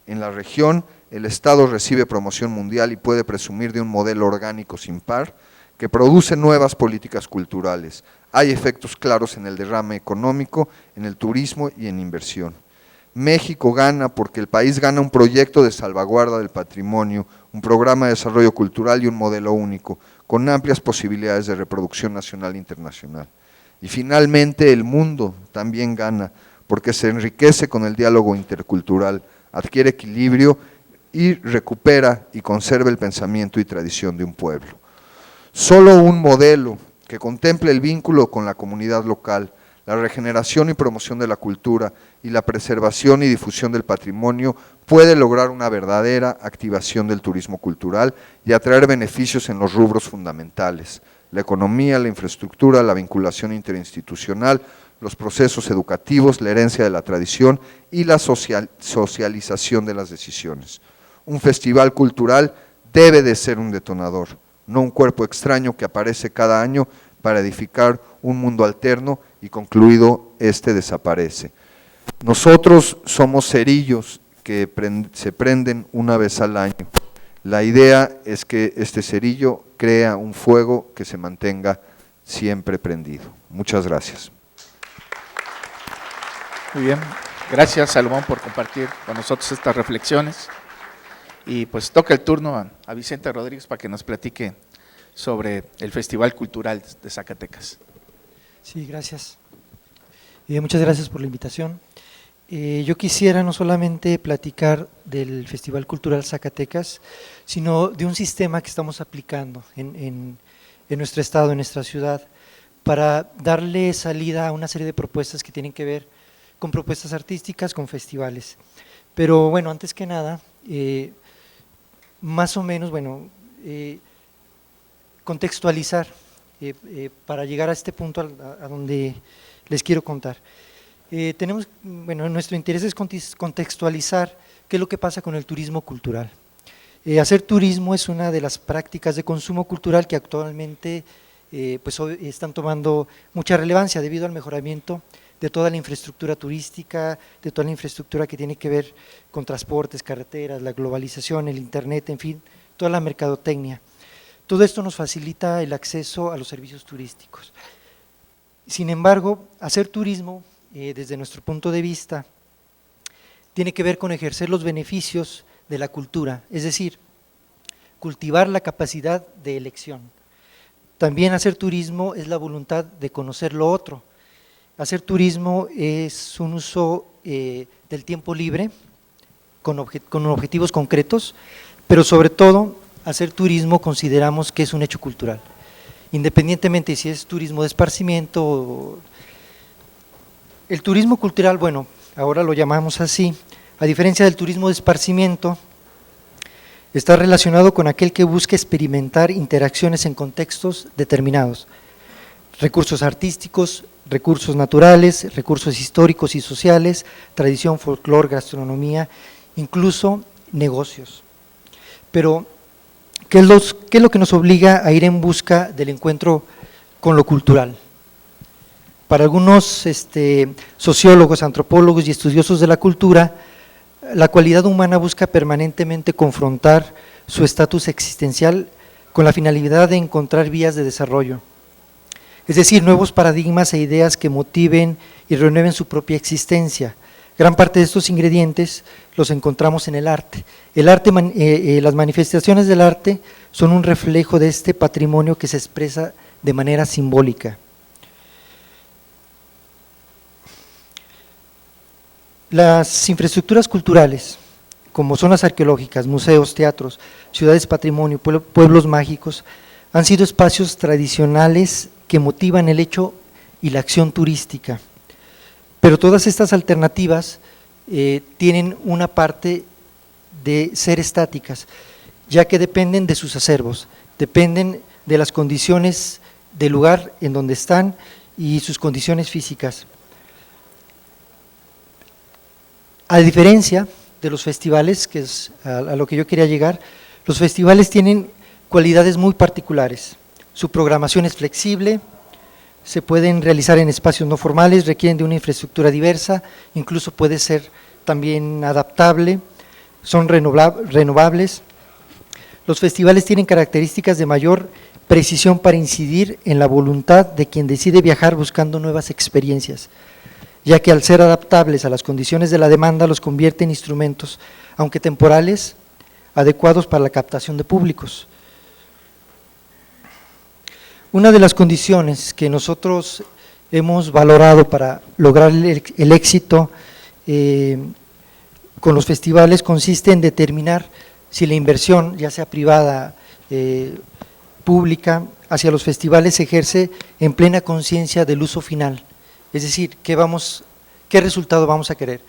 En la región, el Estado recibe promoción mundial y puede presumir de un modelo orgánico sin par, que produce nuevas políticas culturales. Hay efectos claros en el derrame económico, en el turismo y en inversión. México gana porque el país gana un proyecto de salvaguarda del patrimonio, un programa de desarrollo cultural y un modelo único, con amplias posibilidades de reproducción nacional e internacional. Y finalmente el mundo también gana porque se enriquece con el diálogo intercultural, adquiere equilibrio y recupera y conserva el pensamiento y tradición de un pueblo. Solo un modelo que contemple el vínculo con la comunidad local, la regeneración y promoción de la cultura y la preservación y difusión del patrimonio puede lograr una verdadera activación del turismo cultural y atraer beneficios en los rubros fundamentales: la economía, la infraestructura, la vinculación interinstitucional, los procesos educativos, la herencia de la tradición y la socialización de las decisiones. Un festival cultural debe de ser un detonador, no un cuerpo extraño que aparece cada año para edificar un mundo alterno y concluido este desaparece. Nosotros somos cerillos que se prenden una vez al año. La idea es que este cerillo crea un fuego que se mantenga siempre prendido. Muchas gracias. Muy bien, gracias Salomón por compartir con nosotros estas reflexiones. Y pues toca el turno a Vicente Rodríguez para que nos platique sobre el Festival Cultural de Zacatecas. Sí, gracias. Muchas gracias por la invitación. Yo quisiera no solamente platicar del Festival Cultural Zacatecas, sino de un sistema que estamos aplicando en nuestro estado, en nuestra ciudad, para darle salida a una serie de propuestas que tienen que ver con propuestas artísticas, con festivales. Pero bueno, antes que nada, más o menos, contextualizar para llegar a este punto a donde les quiero contar. Nuestro interés es contextualizar qué es lo que pasa con el turismo cultural. Hacer turismo es una de las prácticas de consumo cultural que actualmente hoy están tomando mucha relevancia debido al mejoramiento de toda la infraestructura turística, de toda la infraestructura que tiene que ver con transportes, carreteras, la globalización, el internet, en fin, toda la mercadotecnia. Todo esto nos facilita el acceso a los servicios turísticos. Sin embargo, hacer turismo, desde nuestro punto de vista, tiene que ver con ejercer los beneficios de la cultura, es decir, cultivar la capacidad de elección. También hacer turismo es la voluntad de conocer lo otro. Hacer turismo es un uso del tiempo libre con objetivos concretos, pero sobre todo hacer turismo consideramos que es un hecho cultural, independientemente si es turismo de esparcimiento. El turismo cultural, bueno, ahora lo llamamos así, a diferencia del turismo de esparcimiento, está relacionado con aquel que busca experimentar interacciones en contextos determinados, recursos artísticos, recursos naturales, recursos históricos y sociales, tradición, folclore, gastronomía, incluso negocios. Pero, ¿qué es lo que nos obliga a ir en busca del encuentro con lo cultural? Para algunos sociólogos, antropólogos y estudiosos de la cultura, la cualidad humana busca permanentemente confrontar su estatus existencial con la finalidad de encontrar vías de desarrollo. Es decir, nuevos paradigmas e ideas que motiven y renueven su propia existencia. Gran parte de estos ingredientes los encontramos en el arte. Las manifestaciones del arte son un reflejo de este patrimonio que se expresa de manera simbólica. Las infraestructuras culturales como zonas arqueológicas, museos, teatros, ciudades patrimonio, pueblos mágicos, han sido espacios tradicionales que motivan el hecho y la acción turística. Pero todas estas alternativas tienen una parte de ser estáticas, ya que dependen de sus acervos, dependen de las condiciones del lugar en donde están y sus condiciones físicas. A diferencia de los festivales, que es a lo que yo quería llegar, los festivales tienen cualidades muy particulares. Su programación es flexible, se pueden realizar en espacios no formales, requieren de una infraestructura diversa, incluso puede ser también adaptable, son renovables. Los festivales tienen características de mayor precisión para incidir en la voluntad de quien decide viajar buscando nuevas experiencias, ya que al ser adaptables a las condiciones de la demanda los convierte en instrumentos, aunque temporales, adecuados para la captación de públicos. Una de las condiciones que nosotros hemos valorado para lograr el éxito con los festivales consiste en determinar si la inversión, ya sea privada, pública, hacia los festivales se ejerce en plena conciencia del uso final, es decir, qué resultado vamos a querer,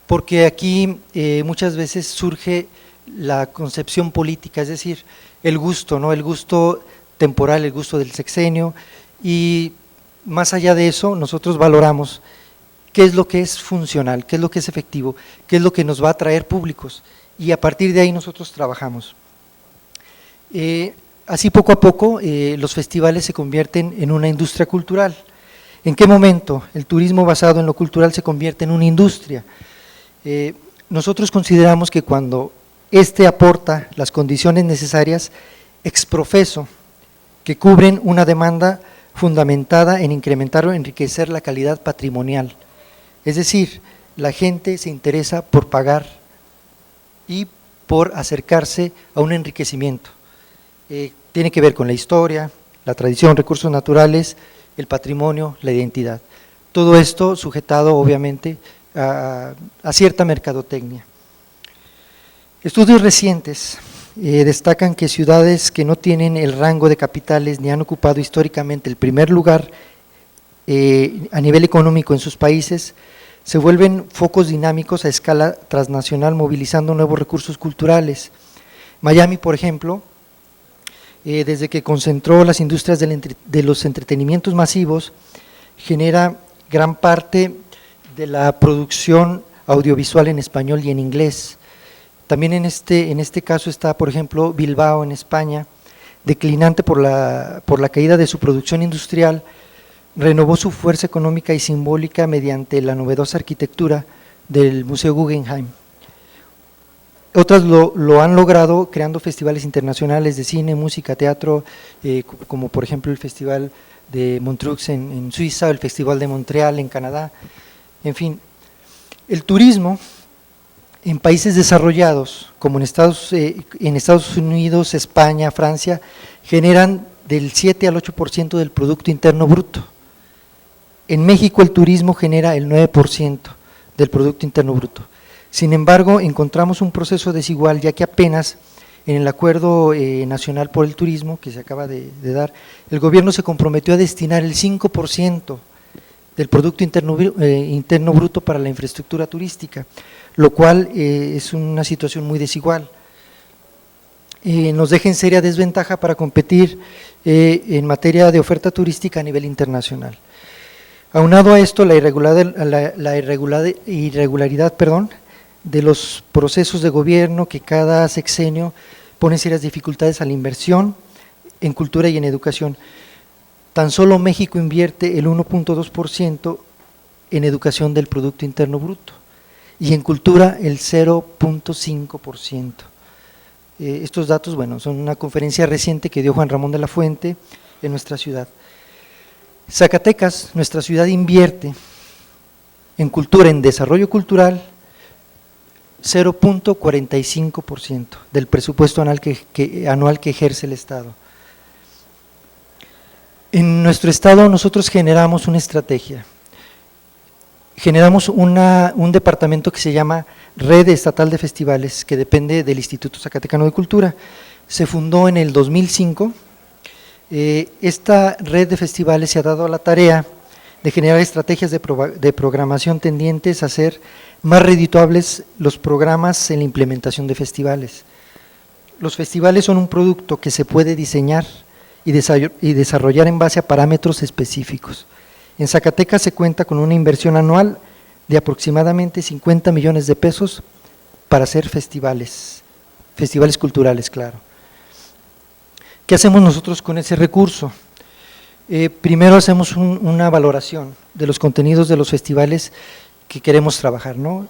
porque aquí muchas veces surge la concepción política, es decir, el gusto, ¿no? El gusto temporal, el gusto del sexenio, y más allá de eso nosotros valoramos qué es lo que es funcional, qué es lo que es efectivo, qué es lo que nos va a traer públicos, y a partir de ahí nosotros trabajamos. Así poco a poco los festivales se convierten en una industria cultural. ¿En qué momento el turismo basado en lo cultural se convierte en una industria? Nosotros consideramos que cuando éste aporta las condiciones necesarias ex profeso, que cubren una demanda fundamentada en incrementar o enriquecer la calidad patrimonial. Es decir, la gente se interesa por pagar y por acercarse a un enriquecimiento. Tiene que ver con la historia, la tradición, recursos naturales, el patrimonio, la identidad. Todo esto sujetado obviamente a cierta mercadotecnia. Estudios recientes destacan que ciudades que no tienen el rango de capitales ni han ocupado históricamente el primer lugar a nivel económico en sus países, se vuelven focos dinámicos a escala transnacional movilizando nuevos recursos culturales. Miami, por ejemplo, desde que concentró las industrias de los entretenimientos masivos, genera gran parte de la producción audiovisual en español y en inglés. También en este caso está, por ejemplo, Bilbao en España, declinante por la caída de su producción industrial, renovó su fuerza económica y simbólica mediante la novedosa arquitectura del Museo Guggenheim. Otras lo han logrado creando festivales internacionales de cine, música, teatro, como por ejemplo el Festival de Montreux en Suiza, o el Festival de Montreal en Canadá. En fin, el turismo en países desarrollados, como en Estados Unidos, España, Francia, generan del 7 al 8% del Producto Interno Bruto. En México el turismo genera el 9% del Producto Interno Bruto. Sin embargo, encontramos un proceso desigual, ya que apenas en el Acuerdo Nacional por el Turismo, que se acaba de dar, el gobierno se comprometió a destinar el 5% del Producto Interno Bruto para la infraestructura turística, lo cual es una situación muy desigual. Nos deja en seria desventaja para competir en materia de oferta turística a nivel internacional. Aunado a esto, la irregularidad de los procesos de gobierno que cada sexenio pone serias dificultades a la inversión en cultura y en educación. Tan solo México invierte el 1.2% en educación del Producto Interno Bruto y en cultura el 0.5%. Estos datos, bueno, son una conferencia reciente que dio Juan Ramón de la Fuente en nuestra ciudad. Zacatecas, nuestra ciudad, invierte en cultura, en desarrollo cultural, 0.45% del presupuesto anual que ejerce el Estado. En nuestro Estado nosotros generamos una estrategia generamos un departamento que se llama Red Estatal de Festivales, que depende del Instituto Zacatecano de Cultura. Se fundó en el 2005. Esta red de festivales se ha dado a la tarea de generar estrategias de programación tendientes a hacer más redituables los programas en la implementación de festivales. Los festivales son un producto que se puede diseñar y desarrollar en base a parámetros específicos. En Zacatecas se cuenta con una inversión anual de aproximadamente 50 millones de pesos para hacer festivales culturales, claro. ¿Qué hacemos nosotros con ese recurso? Primero hacemos una valoración de los contenidos de los festivales que queremos trabajar, ¿no?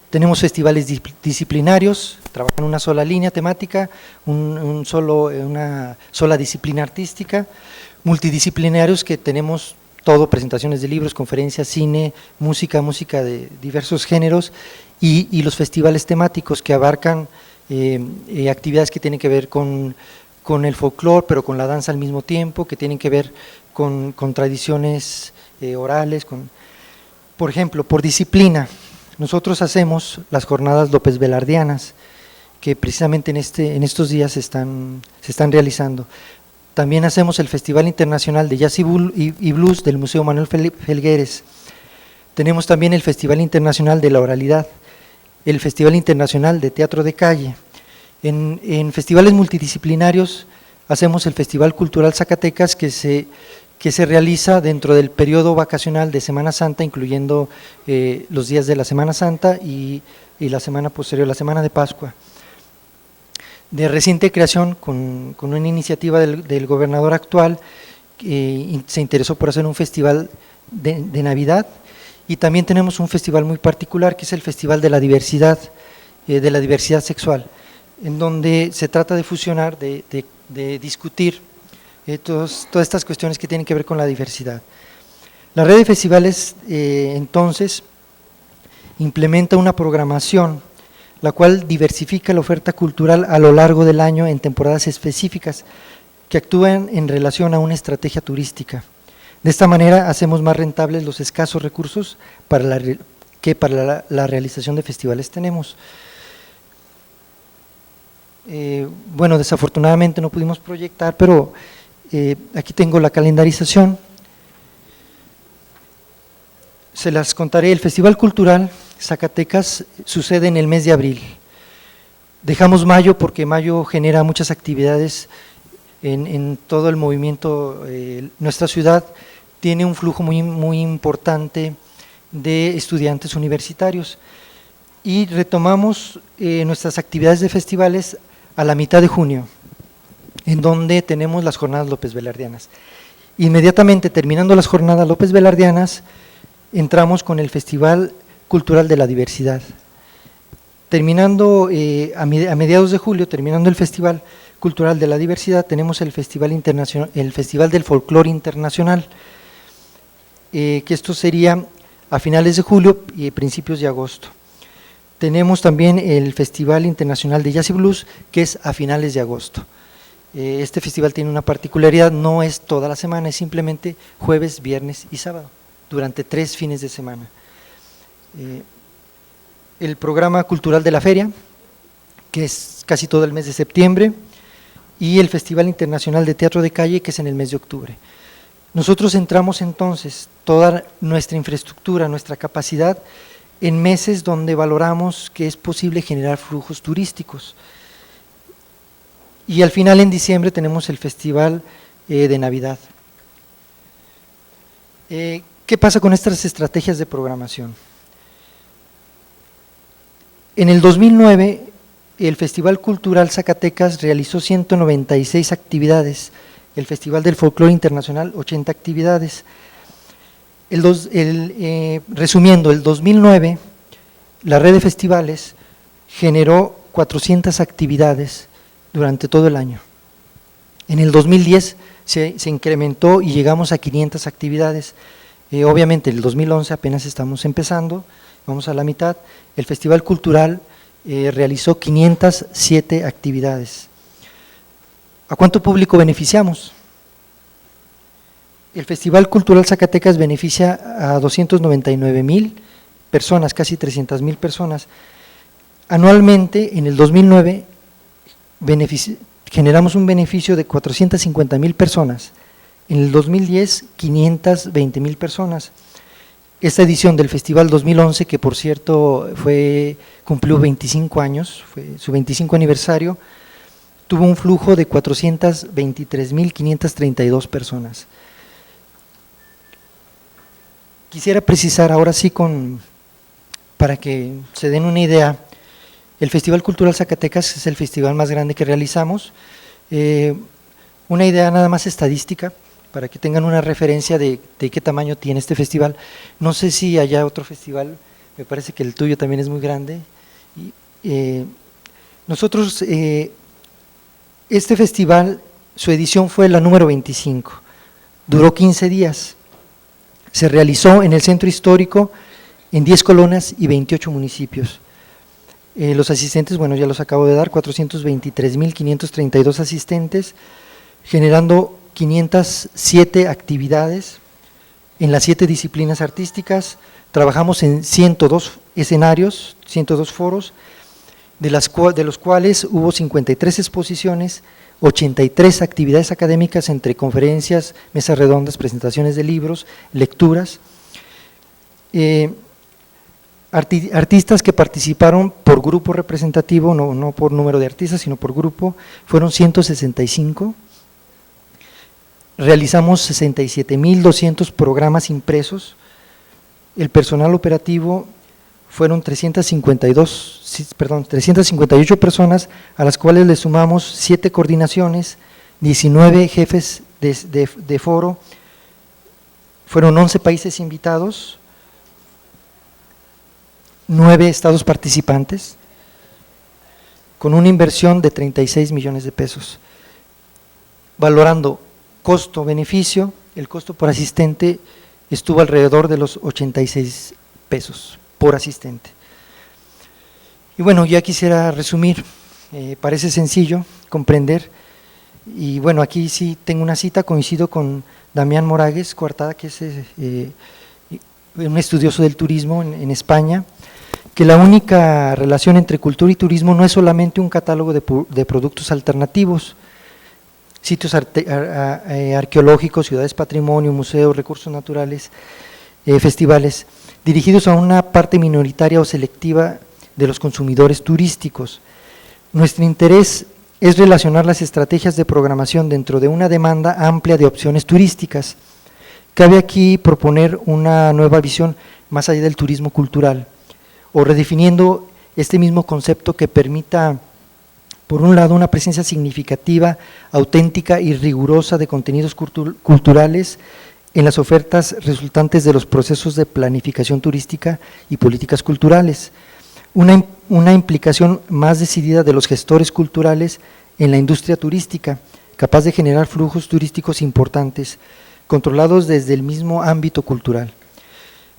Tenemos festivales disciplinarios, trabajan una sola línea temática, una sola disciplina artística, multidisciplinarios que tenemos todo, presentaciones de libros, conferencias, cine, música de diversos géneros, y los festivales temáticos que abarcan actividades que tienen que ver con el folclore, pero con la danza al mismo tiempo, que tienen que ver con tradiciones orales. Por ejemplo, por disciplina, nosotros hacemos las jornadas López Velardianas, que precisamente en estos días se están realizando. También hacemos el Festival Internacional de Jazz y Blues del Museo Manuel Felgueres. Tenemos también el Festival Internacional de la Oralidad, el Festival Internacional de Teatro de Calle. En festivales multidisciplinarios hacemos el Festival Cultural Zacatecas, que se realiza dentro del periodo vacacional de Semana Santa, incluyendo los días de la Semana Santa y la semana posterior, la Semana de Pascua. De reciente creación, con una iniciativa del gobernador actual, se interesó por hacer un festival de Navidad, y también tenemos un festival muy particular que es el Festival de la Diversidad Sexual, en donde se trata de fusionar, de discutir todas estas cuestiones que tienen que ver con la diversidad. La red de festivales entonces implementa una programación la cual diversifica la oferta cultural a lo largo del año en temporadas específicas que actúan en relación a una estrategia turística. De esta manera hacemos más rentables los escasos recursos que para la realización de festivales tenemos. Bueno, desafortunadamente no pudimos proyectar, pero aquí tengo la calendarización. Se las contaré. El Festival Cultural Zacatecas sucede en el mes de abril. Dejamos mayo porque mayo genera muchas actividades en todo el movimiento. Nuestra ciudad tiene un flujo muy importante de estudiantes universitarios, y retomamos nuestras actividades de festivales a la mitad de junio, en donde tenemos las jornadas López Velardianas. Inmediatamente terminando las jornadas López Velardianas, entramos con el Festival Cultural de la Diversidad. Terminando a mediados de julio, terminando el Festival Cultural de la Diversidad, tenemos el Festival Internacional, el Festival del Folclore Internacional, que esto sería a finales de julio y principios de agosto. Tenemos también el Festival Internacional de Jazz y Blues, que es a finales de agosto. Este festival tiene una particularidad, no es toda la semana, es simplemente jueves, viernes y sábado, durante 3 fines de semana. El programa cultural de la feria, que es casi todo el mes de septiembre, y el Festival Internacional de Teatro de Calle, que es en el mes de octubre. Nosotros centramos entonces toda nuestra infraestructura, nuestra capacidad, en meses donde valoramos que es posible generar flujos turísticos. Y al final, en diciembre, tenemos el Festival de Navidad. ¿Qué pasa con estas estrategias de programación? En el 2009, el Festival Cultural Zacatecas realizó 196 actividades, el Festival del Folclore Internacional 80 actividades. Resumiendo, el 2009, la red de festivales generó 400 actividades durante todo el año. En el 2010 se incrementó y llegamos a 500 actividades. Obviamente, en el 2011 apenas estamos empezando, vamos a la mitad. El Festival Cultural realizó 507 actividades. ¿A cuánto público beneficiamos? el Festival Cultural Zacatecas beneficia a 299,000 personas, casi 300,000 personas. Anualmente, en el 2009, generamos un beneficio de 450,000 personas. En el 2010, 520,000 personas. Esta edición del Festival 2011, que por cierto cumplió 25 años, fue su 25 aniversario, tuvo un flujo de 423,532 personas. Quisiera precisar ahora sí, para que se den una idea, el Festival Cultural Zacatecas es el festival más grande que realizamos. Una idea nada más estadística, para que tengan una referencia de qué tamaño tiene este festival. No sé si haya otro festival, me parece que el tuyo también es muy grande. Nosotros, este festival, su edición fue la número 25, duró 15 días. Se realizó en el centro histórico, en 10 colonias y 28 municipios. Los asistentes, bueno, ya los acabo de dar, 423,532 asistentes, generando 507 actividades en las 7 disciplinas artísticas. Trabajamos en 102 escenarios, 102 foros, de los cuales hubo 53 exposiciones, 83 actividades académicas entre conferencias, mesas redondas, presentaciones de libros, lecturas. Artistas que participaron por grupo representativo, no por número de artistas, sino por grupo, fueron 165. Realizamos 67,200 programas impresos. El personal operativo fueron 358 personas, a las cuales le sumamos 7 coordinaciones, 19 jefes de foro, fueron 11 países invitados, 9 estados participantes, con una inversión de 36 millones de pesos. Valorando costo-beneficio, el costo por asistente estuvo alrededor de los 86 pesos por asistente. Y bueno, ya quisiera resumir, parece sencillo comprender, y bueno, aquí sí tengo una cita, coincido con Damián Moragues Coartada, que es un estudioso del turismo en España, que la única relación entre cultura y turismo no es solamente un catálogo de productos alternativos, sitios arqueológicos, ciudades patrimonio, museos, recursos naturales, festivales, dirigidos a una parte minoritaria o selectiva de los consumidores turísticos. Nuestro interés es relacionar las estrategias de programación dentro de una demanda amplia de opciones turísticas. Cabe aquí proponer una nueva visión más allá del turismo cultural, o redefiniendo este mismo concepto que permita, por un lado, una presencia significativa, auténtica y rigurosa de contenidos culturales en las ofertas resultantes de los procesos de planificación turística y políticas culturales, una implicación más decidida de los gestores culturales en la industria turística, capaz de generar flujos turísticos importantes, controlados desde el mismo ámbito cultural,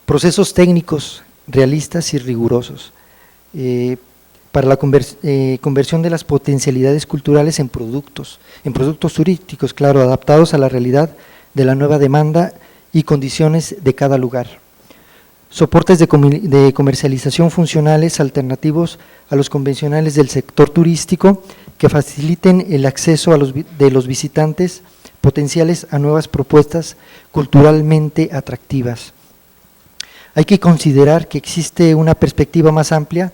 procesos técnicos, realistas y rigurosos, para la conversión de las potencialidades culturales en productos turísticos, claro, adaptados a la realidad de la nueva demanda y condiciones de cada lugar. Soportes de comercialización funcionales alternativos a los convencionales del sector turístico que faciliten el acceso de los visitantes potenciales a nuevas propuestas culturalmente atractivas. Hay que considerar que existe una perspectiva más amplia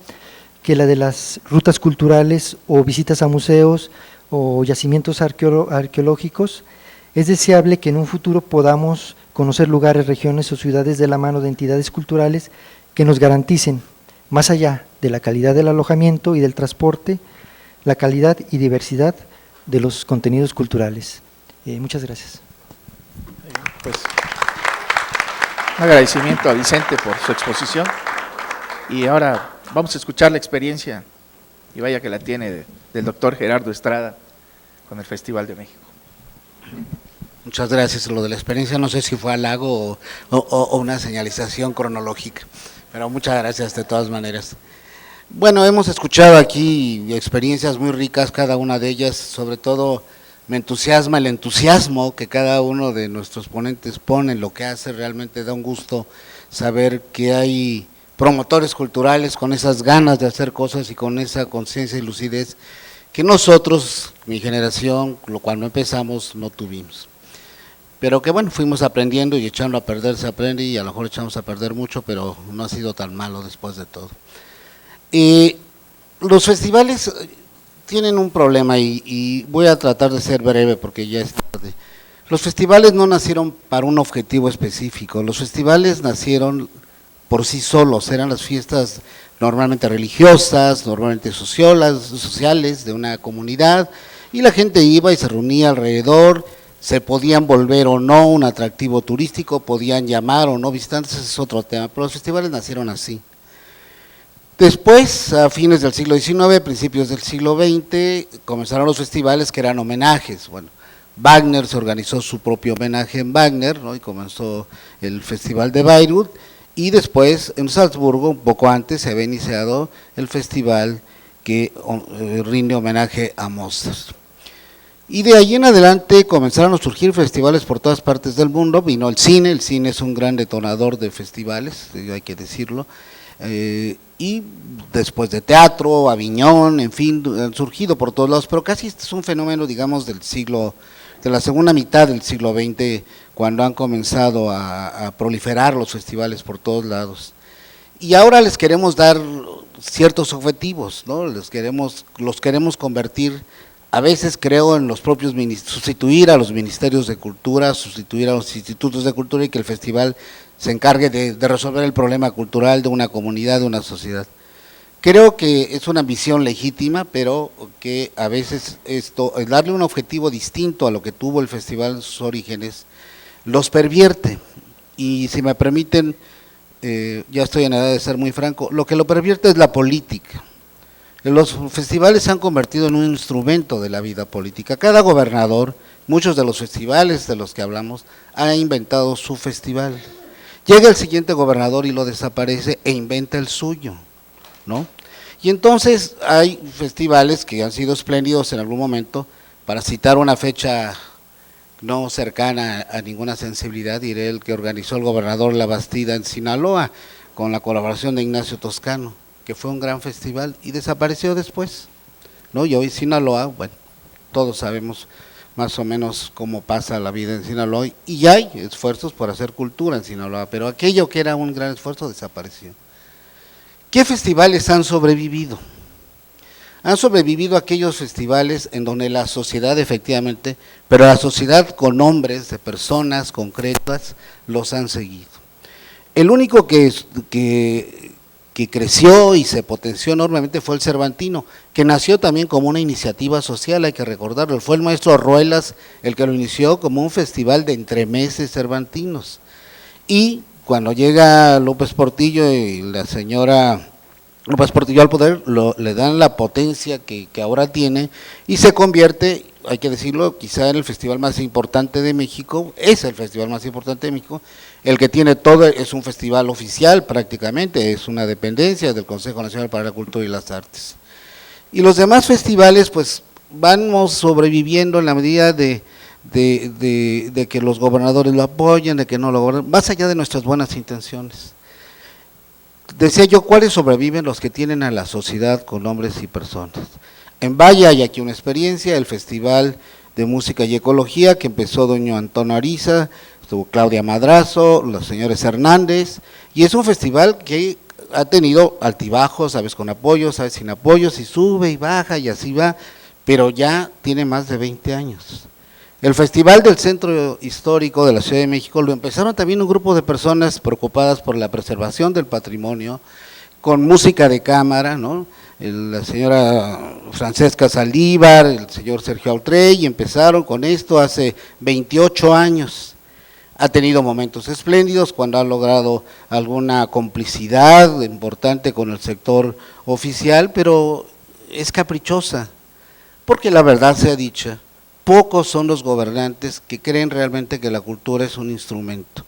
que la de las rutas culturales o visitas a museos o yacimientos arqueológicos. Es deseable que en un futuro podamos conocer lugares, regiones o ciudades de la mano de entidades culturales que nos garanticen, más allá de la calidad del alojamiento y del transporte, la calidad y diversidad de los contenidos culturales. Muchas gracias. Pues, un agradecimiento a Vicente por su exposición, y ahora vamos a escuchar la experiencia, y vaya que la tiene, del doctor Gerardo Estrada con el Festival de México. Muchas gracias. Lo de la experiencia no sé si fue halago o una señalización cronológica, pero muchas gracias de todas maneras. Bueno, hemos escuchado aquí experiencias muy ricas, cada una de ellas, sobre todo me entusiasma el entusiasmo que cada uno de nuestros ponentes pone en lo que hace. Realmente da un gusto saber que hay promotores culturales con esas ganas de hacer cosas y con esa conciencia y lucidez que nosotros, mi generación, cuando empezamos, no tuvimos. Pero que bueno, fuimos aprendiendo y echando a perder se aprende, y a lo mejor echamos a perder mucho, pero no ha sido tan malo después de todo. Los festivales tienen un problema y voy a tratar de ser breve porque ya es tarde. Los festivales no nacieron para un objetivo específico, los festivales nacieron por sí solos, eran las fiestas normalmente religiosas, normalmente sociales de una comunidad, y la gente iba y se reunía alrededor, se podían volver o no un atractivo turístico, podían llamar o no visitantes, ese es otro tema, pero los festivales nacieron así. Después, a fines del siglo XIX, principios del siglo XX, comenzaron los festivales que eran homenajes. Bueno, Wagner se organizó su propio homenaje en Wagner, ¿no? Y comenzó el Festival de Bayreuth, y después en Salzburgo, un poco antes, se había iniciado el festival que rinde homenaje a Mozart. Y de ahí en adelante comenzaron a surgir festivales por todas partes del mundo. Vino el cine es un gran detonador de festivales, hay que decirlo. Y después de teatro, Aviñón, en fin, han surgido por todos lados, pero casi este es un fenómeno, digamos, de la segunda mitad del siglo XX, cuando han comenzado a proliferar los festivales por todos lados. Y ahora les queremos dar ciertos objetivos, ¿no? Los queremos convertir, a veces creo, en los propios, sustituir a los ministerios de cultura, sustituir a los institutos de cultura, y que el festival se encargue de resolver el problema cultural de una comunidad, de una sociedad. Creo que es una ambición legítima, pero que a veces darle un objetivo distinto a lo que tuvo el festival en sus orígenes, los pervierte. Y si me permiten, ya estoy en edad de ser muy franco, lo que lo pervierte es la política. Los festivales se han convertido en un instrumento de la vida política. Cada gobernador, muchos de los festivales de los que hablamos, ha inventado su festival. Llega el siguiente gobernador y lo desaparece e inventa el suyo, ¿no? Y entonces hay festivales que han sido espléndidos en algún momento. Para citar una fecha no cercana a ninguna sensibilidad, diré el que organizó el gobernador La Bastida en Sinaloa, con la colaboración de Ignacio Toscano, que fue un gran festival y desapareció después, ¿no? Y hoy Sinaloa, bueno, todos sabemos más o menos cómo pasa la vida en Sinaloa, y hay esfuerzos por hacer cultura en Sinaloa, pero aquello que era un gran esfuerzo desapareció. ¿Qué festivales han sobrevivido? Han sobrevivido aquellos festivales en donde la sociedad efectivamente, pero la sociedad con nombres de personas concretas, los han seguido. El único que creció y se potenció enormemente fue el Cervantino, que nació también como una iniciativa social, hay que recordarlo. Fue el maestro Ruelas el que lo inició como un festival de entremeses cervantinos. Y cuando llega López Portillo y la señora López Portillo al poder, le dan la potencia que ahora tiene, y se convierte, hay que decirlo, quizá en el festival más importante de México. Es el festival más importante de México, el que tiene todo, es un festival oficial prácticamente, es una dependencia del Consejo Nacional para la Cultura y las Artes. Y los demás festivales pues vamos sobreviviendo en la medida de que los gobernadores lo apoyen, de que no lo gobiernen, más allá de nuestras buenas intenciones. Decía yo, ¿cuáles sobreviven? Los que tienen a la sociedad con hombres y personas. En Valle hay aquí una experiencia, el Festival de Música y Ecología, que empezó doña Antonio Ariza, estuvo Claudia Madrazo, los señores Hernández, y es un festival que ha tenido altibajos, a veces con apoyos, a veces sin apoyos, y sube y baja y así va, pero ya tiene más de 20 años. El Festival del Centro Histórico de la Ciudad de México lo empezaron también un grupo de personas preocupadas por la preservación del patrimonio, con música de cámara, ¿no? La señora Francesca Saldívar, el señor Sergio Autrey, y empezaron con esto hace 28 años. Ha tenido momentos espléndidos cuando ha logrado alguna complicidad importante con el sector oficial, pero es caprichosa, porque la verdad sea dicha, pocos son los gobernantes que creen realmente que la cultura es un instrumento.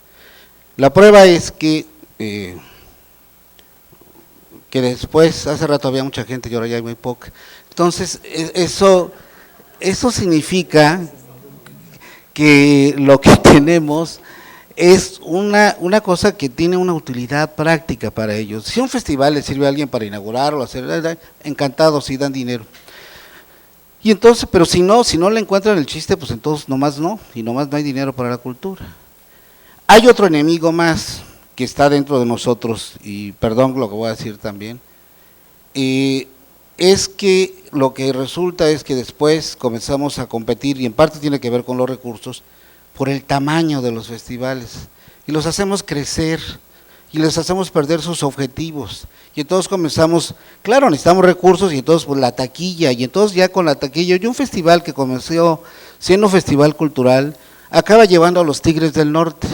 La prueba es que después, hace rato había mucha gente y ahora ya hay muy poca. Entonces, eso eso significa que lo que tenemos es una cosa que tiene una utilidad práctica para ellos. Si un festival le sirve a alguien para inaugurarlo, hacer, encantados si dan dinero. Y entonces, pero si no le encuentran el chiste, pues entonces nomás no, y nomás no hay dinero para la cultura. Hay otro enemigo más que está dentro de nosotros, y perdón lo que voy a decir también, es que lo que resulta es que después comenzamos a competir, y en parte tiene que ver con los recursos, por el tamaño de los festivales, y los hacemos crecer, y les hacemos perder sus objetivos, y entonces comenzamos, claro, necesitamos recursos, y entonces pues la taquilla, y entonces ya con la taquilla, y un festival que comenzó siendo un festival cultural, acaba llevando a los Tigres del Norte.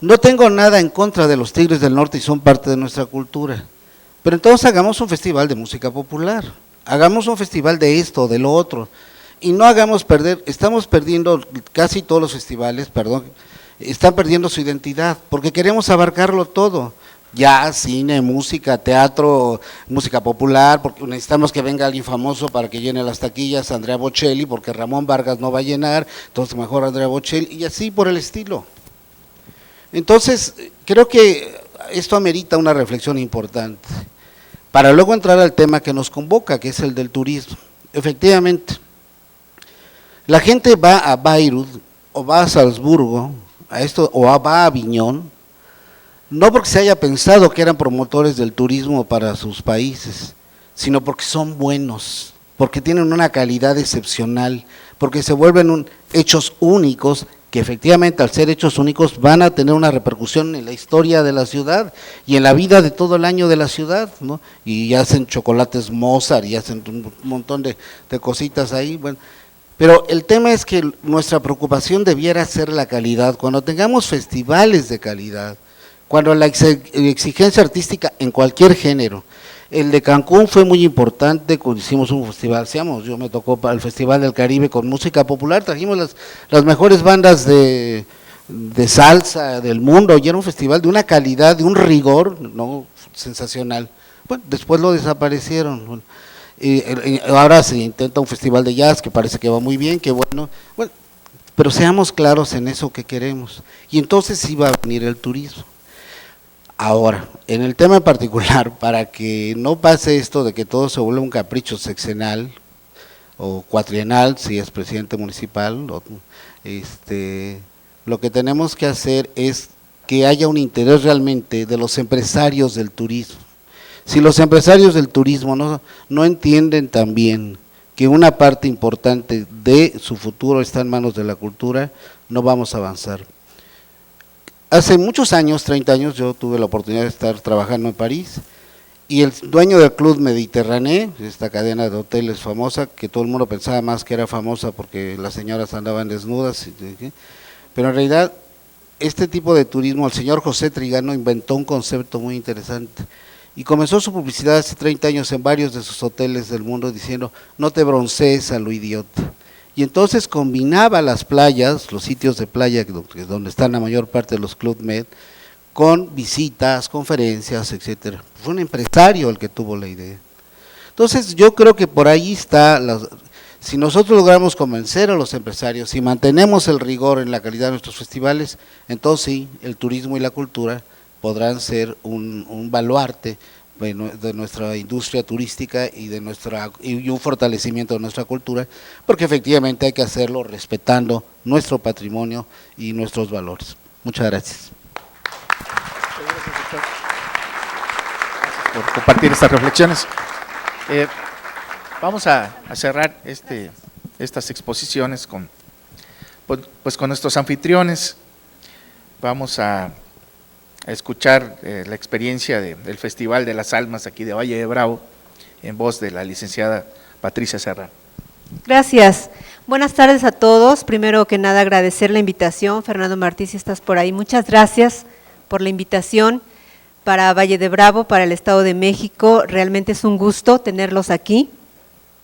No tengo nada en contra de los Tigres del Norte y son parte de nuestra cultura, pero entonces hagamos un festival de música popular, hagamos un festival de esto, de lo otro, y no hagamos perder, estamos perdiendo, casi todos los festivales, están perdiendo su identidad, porque queremos abarcarlo todo, jazz, cine, música, teatro, música popular, porque necesitamos que venga alguien famoso para que llene las taquillas, Andrea Bocelli, porque Ramón Vargas no va a llenar, entonces mejor Andrea Bocelli, y así por el estilo. Entonces, creo que esto amerita una reflexión importante, para luego entrar al tema que nos convoca, que es el del turismo. Efectivamente, la gente va a Bayreuth, o va a Salzburgo, o va a Aviñón, no porque se haya pensado que eran promotores del turismo para sus países, sino porque son buenos, porque tienen una calidad excepcional, porque se vuelven hechos únicos, que efectivamente al ser hechos únicos van a tener una repercusión en la historia de la ciudad y en la vida de todo el año de la ciudad, ¿no? Y hacen chocolates Mozart y hacen un montón de cositas ahí, bueno. Pero el tema es que nuestra preocupación debiera ser la calidad. Cuando tengamos festivales de calidad, cuando la exigencia artística en cualquier género, el de Cancún fue muy importante cuando hicimos un festival, yo me tocó para el Festival del Caribe con música popular, trajimos las mejores bandas de salsa del mundo, y era un festival de una calidad, de un rigor, no sensacional. Bueno, después lo desaparecieron. Ahora se intenta un festival de jazz que parece que va muy bien, que bueno, pero seamos claros en eso que queremos, y entonces sí va a venir el turismo. Ahora, en el tema en particular, para que no pase esto de que todo se vuelva un capricho sexenal o cuatrienal, si es presidente municipal, lo que tenemos que hacer es que haya un interés realmente de los empresarios del turismo. Si los empresarios del turismo no entienden también que una parte importante de su futuro está en manos de la cultura, no vamos a avanzar. Hace muchos años, 30 años, yo tuve la oportunidad de estar trabajando en París, y el dueño del Club Mediterranée, esta cadena de hoteles famosa, que todo el mundo pensaba más que era famosa porque las señoras andaban desnudas, pero en realidad este tipo de turismo, el señor José Trigano inventó un concepto muy interesante, y comenzó su publicidad hace 30 años en varios de sus hoteles del mundo diciendo: no te broncees a lo idiota. Y entonces combinaba las playas, los sitios de playa donde están la mayor parte de los Club Med, con visitas, conferencias, etcétera. Fue un empresario el que tuvo la idea. Entonces yo creo que por ahí está, si nosotros logramos convencer a los empresarios, si mantenemos el rigor en la calidad de nuestros festivales, entonces sí, el turismo y la cultura podrán ser un baluarte de nuestra industria turística y un fortalecimiento de nuestra cultura, porque efectivamente hay que hacerlo respetando nuestro patrimonio y nuestros valores. Muchas gracias. Por compartir estas reflexiones. Vamos a cerrar estas exposiciones con nuestros anfitriones. Vamos a escuchar la experiencia del Festival de las Almas aquí de Valle de Bravo, en voz de la licenciada Patricia Serrano. Gracias. Buenas tardes a todos. Primero que nada, agradecer la invitación. Fernando Martí, si estás por ahí, muchas gracias por la invitación para Valle de Bravo, para el Estado de México. Realmente es un gusto tenerlos aquí.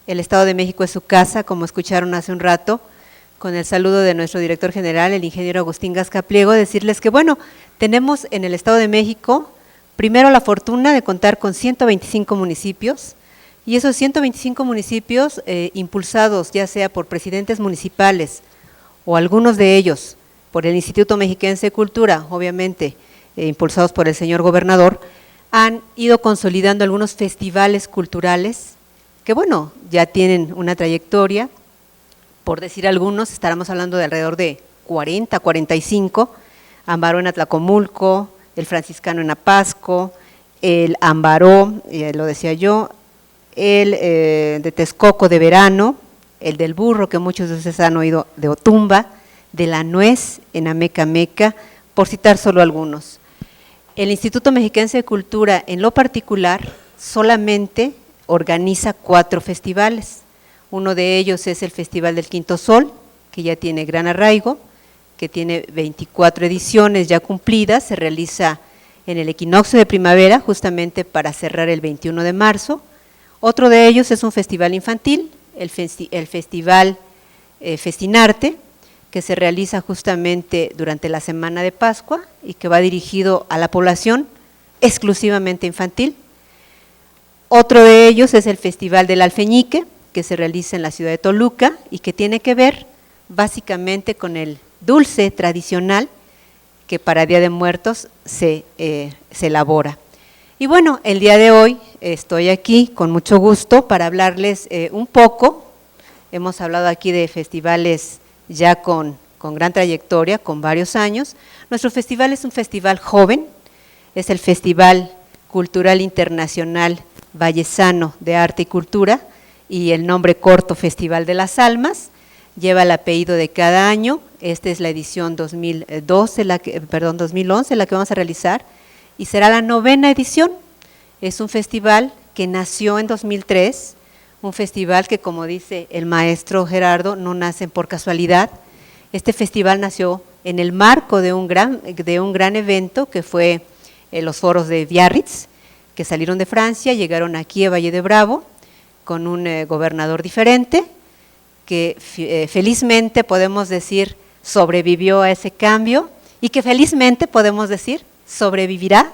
El Estado de México es su casa, como escucharon hace un rato, con el saludo de nuestro director general, el ingeniero Agustín Gasca Pliego, decirles que bueno, tenemos en el Estado de México, primero la fortuna de contar con 125 municipios, Y esos 125 municipios impulsados ya sea por presidentes municipales o algunos de ellos por el Instituto Mexiquense de Cultura, obviamente impulsados por el señor gobernador, han ido consolidando algunos festivales culturales que bueno, ya tienen una trayectoria, por decir algunos, estaremos hablando de alrededor de 40, 45, Ambaró en Atlacomulco, el Franciscano en Apasco, el Ambaró, lo decía yo, el de Texcoco de verano, el del Burro, que muchos de ustedes han oído, de Otumba, de la Nuez en Amecameca, por citar solo algunos. El Instituto Mexiquense de Cultura, en lo particular, solamente organiza 4 festivales. Uno de ellos es el Festival del Quinto Sol, que ya tiene gran arraigo, que tiene 24 ediciones ya cumplidas, se realiza en el equinoccio de primavera, justamente para cerrar el 21 de marzo. Otro de ellos es un festival infantil, el Festival Festinarte, que se realiza justamente durante la Semana de Pascua y que va dirigido a la población exclusivamente infantil. Otro de ellos es el Festival del Alfeñique, que se realiza en la ciudad de Toluca y que tiene que ver básicamente con el dulce tradicional que para Día de Muertos se elabora. Y bueno, el día de hoy estoy aquí con mucho gusto para hablarles un poco. Hemos hablado aquí de festivales ya con gran trayectoria, con varios años. Nuestro festival es un festival joven, es el Festival Cultural Internacional Vallesano de Arte y Cultura, y el nombre corto Festival de las Almas, lleva el apellido de cada año. Esta es la edición 2011, la que vamos a realizar, y será la 9ª edición. Es un festival que nació en 2003, un festival que, como dice el maestro Gerardo, no nacen por casualidad. Este festival nació en el marco de un gran evento que fue los foros de Biarritz, que salieron de Francia, llegaron aquí a Valle de Bravo con un gobernador diferente, que felizmente podemos decir sobrevivió a ese cambio y que felizmente podemos decir sobrevivirá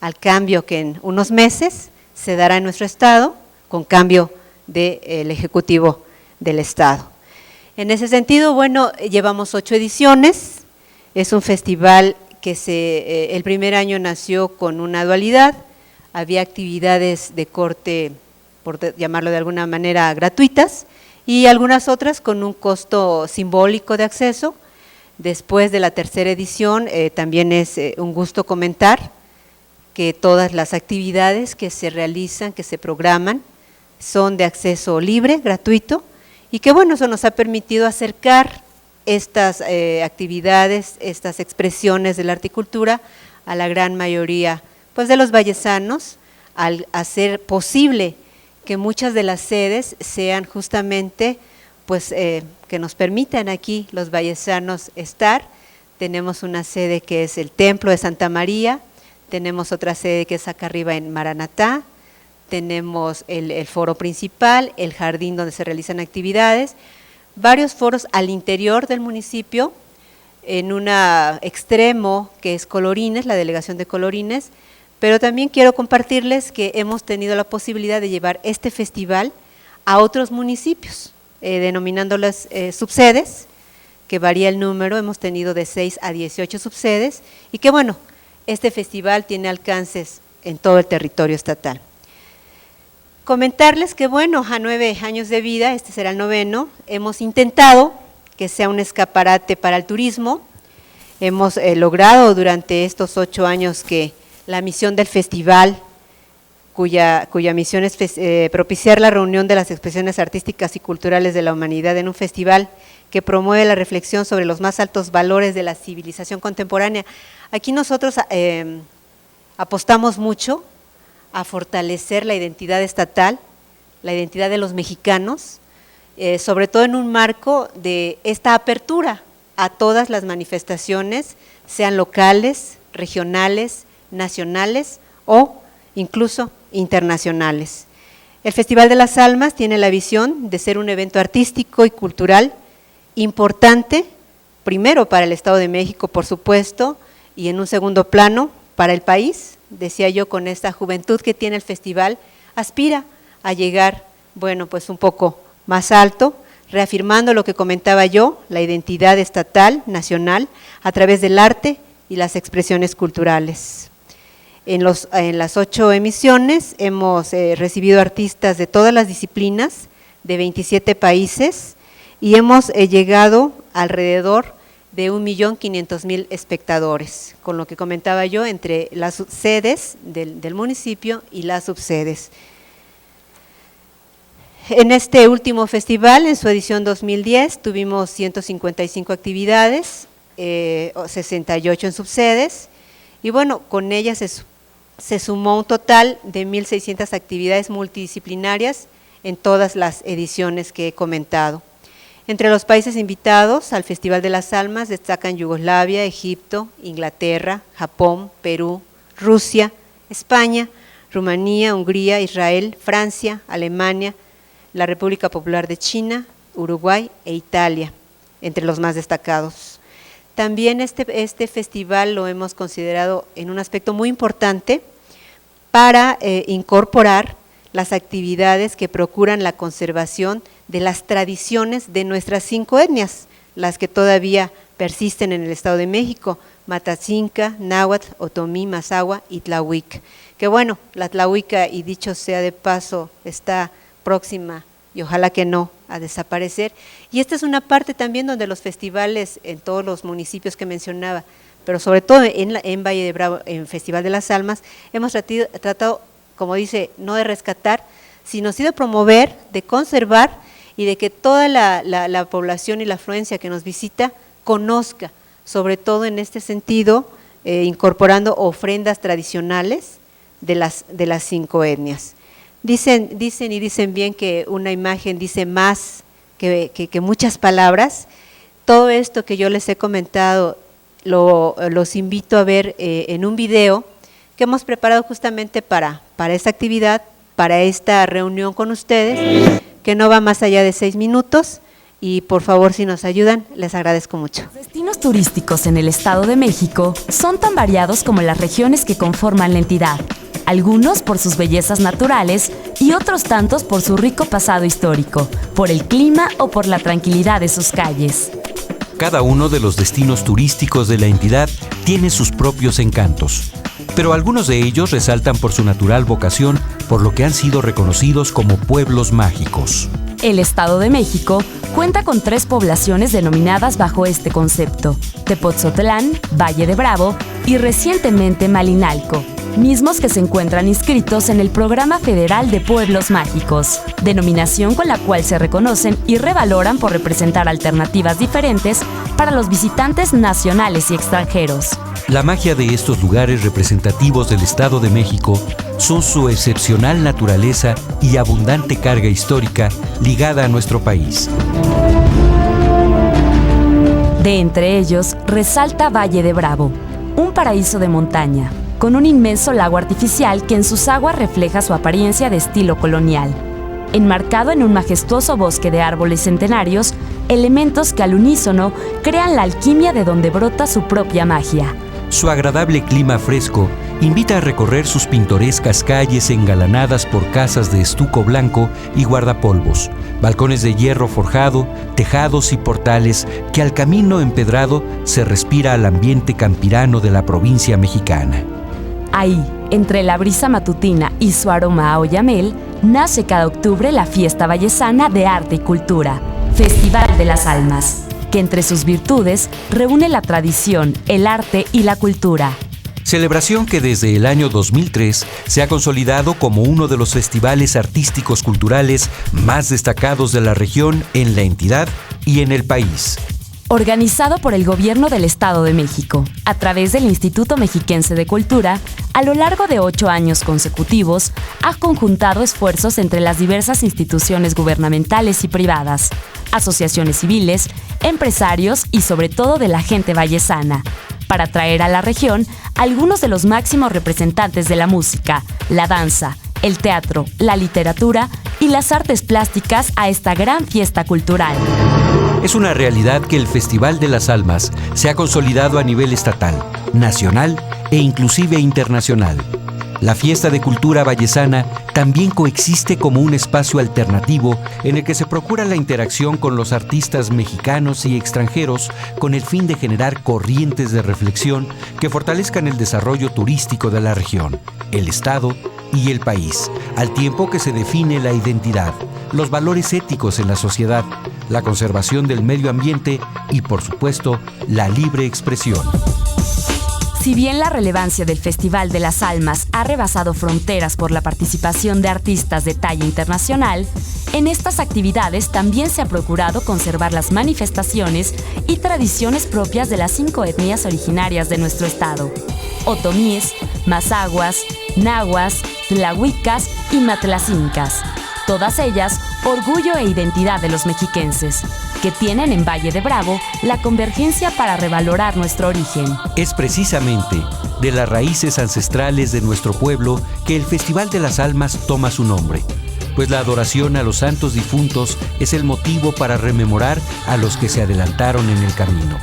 al cambio que en unos meses se dará en nuestro estado con cambio del Ejecutivo del Estado. En ese sentido, bueno, llevamos 8 ediciones, es un festival que el primer año nació con una dualidad, había actividades de corte, por llamarlo de alguna manera, gratuitas, y algunas otras con un costo simbólico de acceso. Después de la 3ª edición, también es un gusto comentar que todas las actividades que se realizan, que se programan, son de acceso libre, gratuito, y que bueno, eso nos ha permitido acercar estas actividades, estas expresiones de la arte y cultura a la gran mayoría pues, de los vallesanos, al hacer posible que muchas de las sedes sean justamente, pues, que nos permitan aquí los vallesanos estar. Tenemos una sede que es el Templo de Santa María, tenemos otra sede que es acá arriba en Maranatá, tenemos el foro principal, el jardín donde se realizan actividades, varios foros al interior del municipio, en un extremo que es Colorines, la delegación de Colorines, pero también quiero compartirles que hemos tenido la posibilidad de llevar este festival a otros municipios, denominándolas subsedes, que varía el número, hemos tenido de 6 a 18 subsedes, y que bueno, este festival tiene alcances en todo el territorio estatal. Comentarles que bueno, a 9 años de vida, este será el 9º, hemos intentado que sea un escaparate para el turismo, hemos logrado durante estos 8 años que la misión del festival, cuya misión es propiciar la reunión de las expresiones artísticas y culturales de la humanidad en un festival que promueve la reflexión sobre los más altos valores de la civilización contemporánea. Aquí nosotros apostamos mucho a fortalecer la identidad estatal, la identidad de los mexicanos, sobre todo en un marco de esta apertura a todas las manifestaciones, sean locales, regionales, nacionales o incluso internacionales. El Festival de las Almas tiene la visión de ser un evento artístico y cultural importante, primero para el Estado de México, por supuesto, y en un segundo plano para el país. Decía yo, con esta juventud que tiene el festival, aspira a llegar, bueno, pues un poco más alto, reafirmando lo que comentaba yo, la identidad estatal, nacional, a través del arte y las expresiones culturales. En las 8 emisiones hemos recibido artistas de todas las disciplinas, de 27 países, y hemos llegado alrededor de 1.500.000 espectadores, con lo que comentaba yo, entre las sedes del municipio y las subsedes. En este último festival, en su edición 2010, tuvimos 155 actividades, 68 en subsedes, y bueno, con ellas se sumó un total de 1.600 actividades multidisciplinarias en todas las ediciones que he comentado. Entre los países invitados al Festival de las Almas destacan Yugoslavia, Egipto, Inglaterra, Japón, Perú, Rusia, España, Rumanía, Hungría, Israel, Francia, Alemania, la República Popular de China, Uruguay e Italia, entre los más destacados. También este festival lo hemos considerado en un aspecto muy importante para incorporar las actividades que procuran la conservación de las tradiciones de nuestras 5 etnias, las que todavía persisten en el Estado de México: Matzinca, Náhuatl, Otomí, Mazahua y Tlahuic. Que bueno, la Tlahuica, y dicho sea de paso, está próxima, y ojalá que no, a desaparecer. Y esta es una parte también donde los festivales en todos los municipios que mencionaba, pero sobre todo en Valle de Bravo, en Festival de las Almas, hemos tratado, como dice, no de rescatar, sino sí de promover, de conservar, y de que toda la población y la afluencia que nos visita conozca, sobre todo en este sentido, incorporando ofrendas tradicionales de las 5 etnias. Dicen bien que una imagen dice más que muchas palabras. Todo esto que yo les he comentado los invito a ver en un video que hemos preparado justamente para esta actividad, para esta reunión con ustedes, que no va más allá de 6 minutos, y por favor, si nos ayudan, les agradezco mucho. Los destinos turísticos en el Estado de México son tan variados como las regiones que conforman la entidad, algunos por sus bellezas naturales y otros tantos por su rico pasado histórico, por el clima o por la tranquilidad de sus calles. Cada uno de los destinos turísticos de la entidad tiene sus propios encantos, pero algunos de ellos resaltan por su natural vocación, por lo que han sido reconocidos como pueblos mágicos. El Estado de México cuenta con 3 poblaciones denominadas bajo este concepto: Tepotzotlán, Valle de Bravo y recientemente Malinalco, mismos que se encuentran inscritos en el Programa Federal de Pueblos Mágicos, denominación con la cual se reconocen y revaloran por representar alternativas diferentes para los visitantes nacionales y extranjeros. La magia de estos lugares representativos del Estado de México son su excepcional naturaleza y abundante carga histórica ligada a nuestro país. De entre ellos, resalta Valle de Bravo, un paraíso de montaña, con un inmenso lago artificial que en sus aguas refleja su apariencia de estilo colonial, enmarcado en un majestuoso bosque de árboles centenarios, elementos que al unísono crean la alquimia de donde brota su propia magia. Su agradable clima fresco invita a recorrer sus pintorescas calles engalanadas por casas de estuco blanco y guardapolvos, balcones de hierro forjado, tejados y portales que al camino empedrado se respira al ambiente campirano de la provincia mexicana. Ahí, entre la brisa matutina y su aroma a oyamel, nace cada octubre la Fiesta Vallesana de Arte y Cultura, Festival de las Almas, que entre sus virtudes reúne la tradición, el arte y la cultura. Celebración que desde el año 2003 se ha consolidado como uno de los festivales artísticos culturales más destacados de la región, en la entidad y en el país. Organizado por el Gobierno del Estado de México, a través del Instituto Mexiquense de Cultura, a lo largo de 8 años consecutivos, ha conjuntado esfuerzos entre las diversas instituciones gubernamentales y privadas, asociaciones civiles, empresarios y sobre todo de la gente vallesana, para traer a la región algunos de los máximos representantes de la música, la danza, el teatro, la literatura y las artes plásticas a esta gran fiesta cultural. Es una realidad que el Festival de las Almas se ha consolidado a nivel estatal, nacional e inclusive internacional. La Fiesta de Cultura Vallesana también coexiste como un espacio alternativo en el que se procura la interacción con los artistas mexicanos y extranjeros con el fin de generar corrientes de reflexión que fortalezcan el desarrollo turístico de la región, el Estado y el país, al tiempo que se define la identidad, los valores éticos en la sociedad, la conservación del medio ambiente y, por supuesto, la libre expresión. Si bien la relevancia del Festival de las Almas ha rebasado fronteras por la participación de artistas de talla internacional, en estas actividades también se ha procurado conservar las manifestaciones y tradiciones propias de las 5 etnias originarias de nuestro estado: otomíes, mazahuas, nahuas, tlahuicas y matlacincas. Todas ellas, orgullo e identidad de los mexiquenses, que tienen en Valle de Bravo la convergencia para revalorar nuestro origen. Es precisamente de las raíces ancestrales de nuestro pueblo que el Festival de las Almas toma su nombre, pues la adoración a los santos difuntos es el motivo para rememorar a los que se adelantaron en el camino,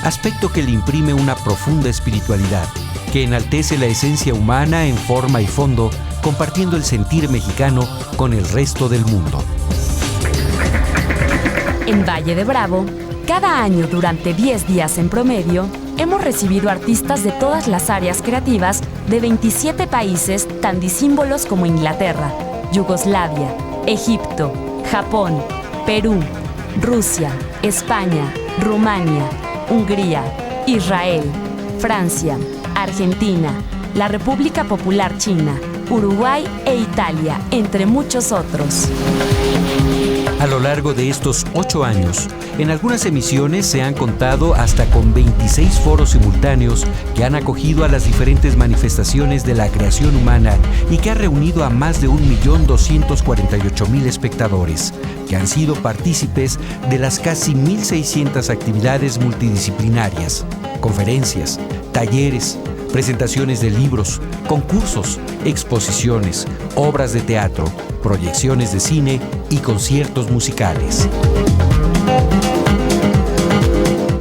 aspecto que le imprime una profunda espiritualidad, que enaltece la esencia humana en forma y fondo, compartiendo el sentir mexicano con el resto del mundo. En Valle de Bravo, cada año durante 10 días en promedio, hemos recibido artistas de todas las áreas creativas de 27 países tan disímbolos como Inglaterra, Yugoslavia, Egipto, Japón, Perú, Rusia, España, Rumania, Hungría, Israel, Francia, Argentina, la República Popular China, Uruguay e Italia, entre muchos otros. A lo largo de estos 8 años, en algunas emisiones se han contado hasta con 26 foros simultáneos que han acogido a las diferentes manifestaciones de la creación humana y que ha reunido a más de 1.248.000 espectadores, que han sido partícipes de las casi 1.600 actividades multidisciplinarias, conferencias, talleres, presentaciones de libros, concursos, exposiciones, obras de teatro, proyecciones de cine y conciertos musicales.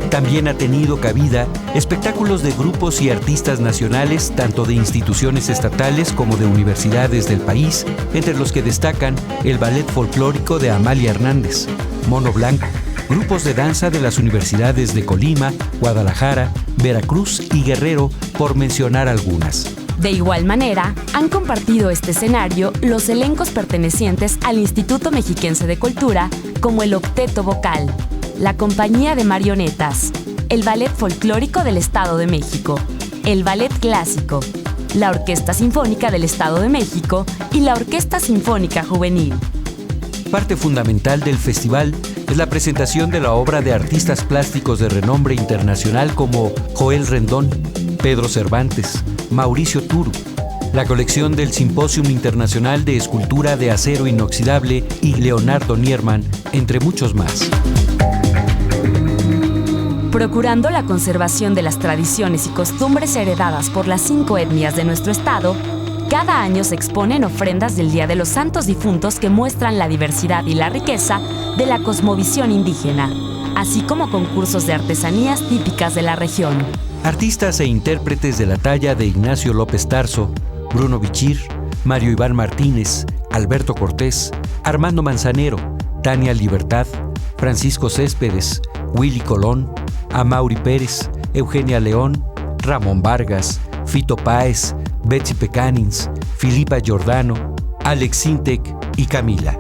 También ha tenido cabida espectáculos de grupos y artistas nacionales, tanto de instituciones estatales como de universidades del país, entre los que destacan el Ballet Folclórico de Amalia Hernández, Mono Blanco, grupos de danza de las universidades de Colima, Guadalajara, Veracruz y Guerrero, por mencionar algunas. De igual manera, han compartido este escenario los elencos pertenecientes al Instituto Mexiquense de Cultura, como el Octeto Vocal, la Compañía de Marionetas, el Ballet Folclórico del Estado de México, el Ballet Clásico, la Orquesta Sinfónica del Estado de México y la Orquesta Sinfónica Juvenil. Parte fundamental del festival es la presentación de la obra de artistas plásticos de renombre internacional como Joel Rendón, Pedro Cervantes, Mauricio Turu, la colección del Simposium Internacional de Escultura de Acero Inoxidable y Leonardo Nierman, entre muchos más. Procurando la conservación de las tradiciones y costumbres heredadas por las 5 etnias de nuestro estado, cada año se exponen ofrendas del Día de los Santos Difuntos que muestran la diversidad y la riqueza de la cosmovisión indígena, así como concursos de artesanías típicas de la región. Artistas e intérpretes de la talla de Ignacio López Tarso, Bruno Bichir, Mario Iván Martínez, Alberto Cortés, Armando Manzanero, Tania Libertad, Francisco Céspedes, Willy Colón, Amaury Pérez, Eugenia León, Ramón Vargas, Fito Páez, Betsy Pecanins, Filipa Giordano, Alex Sintek y Camila.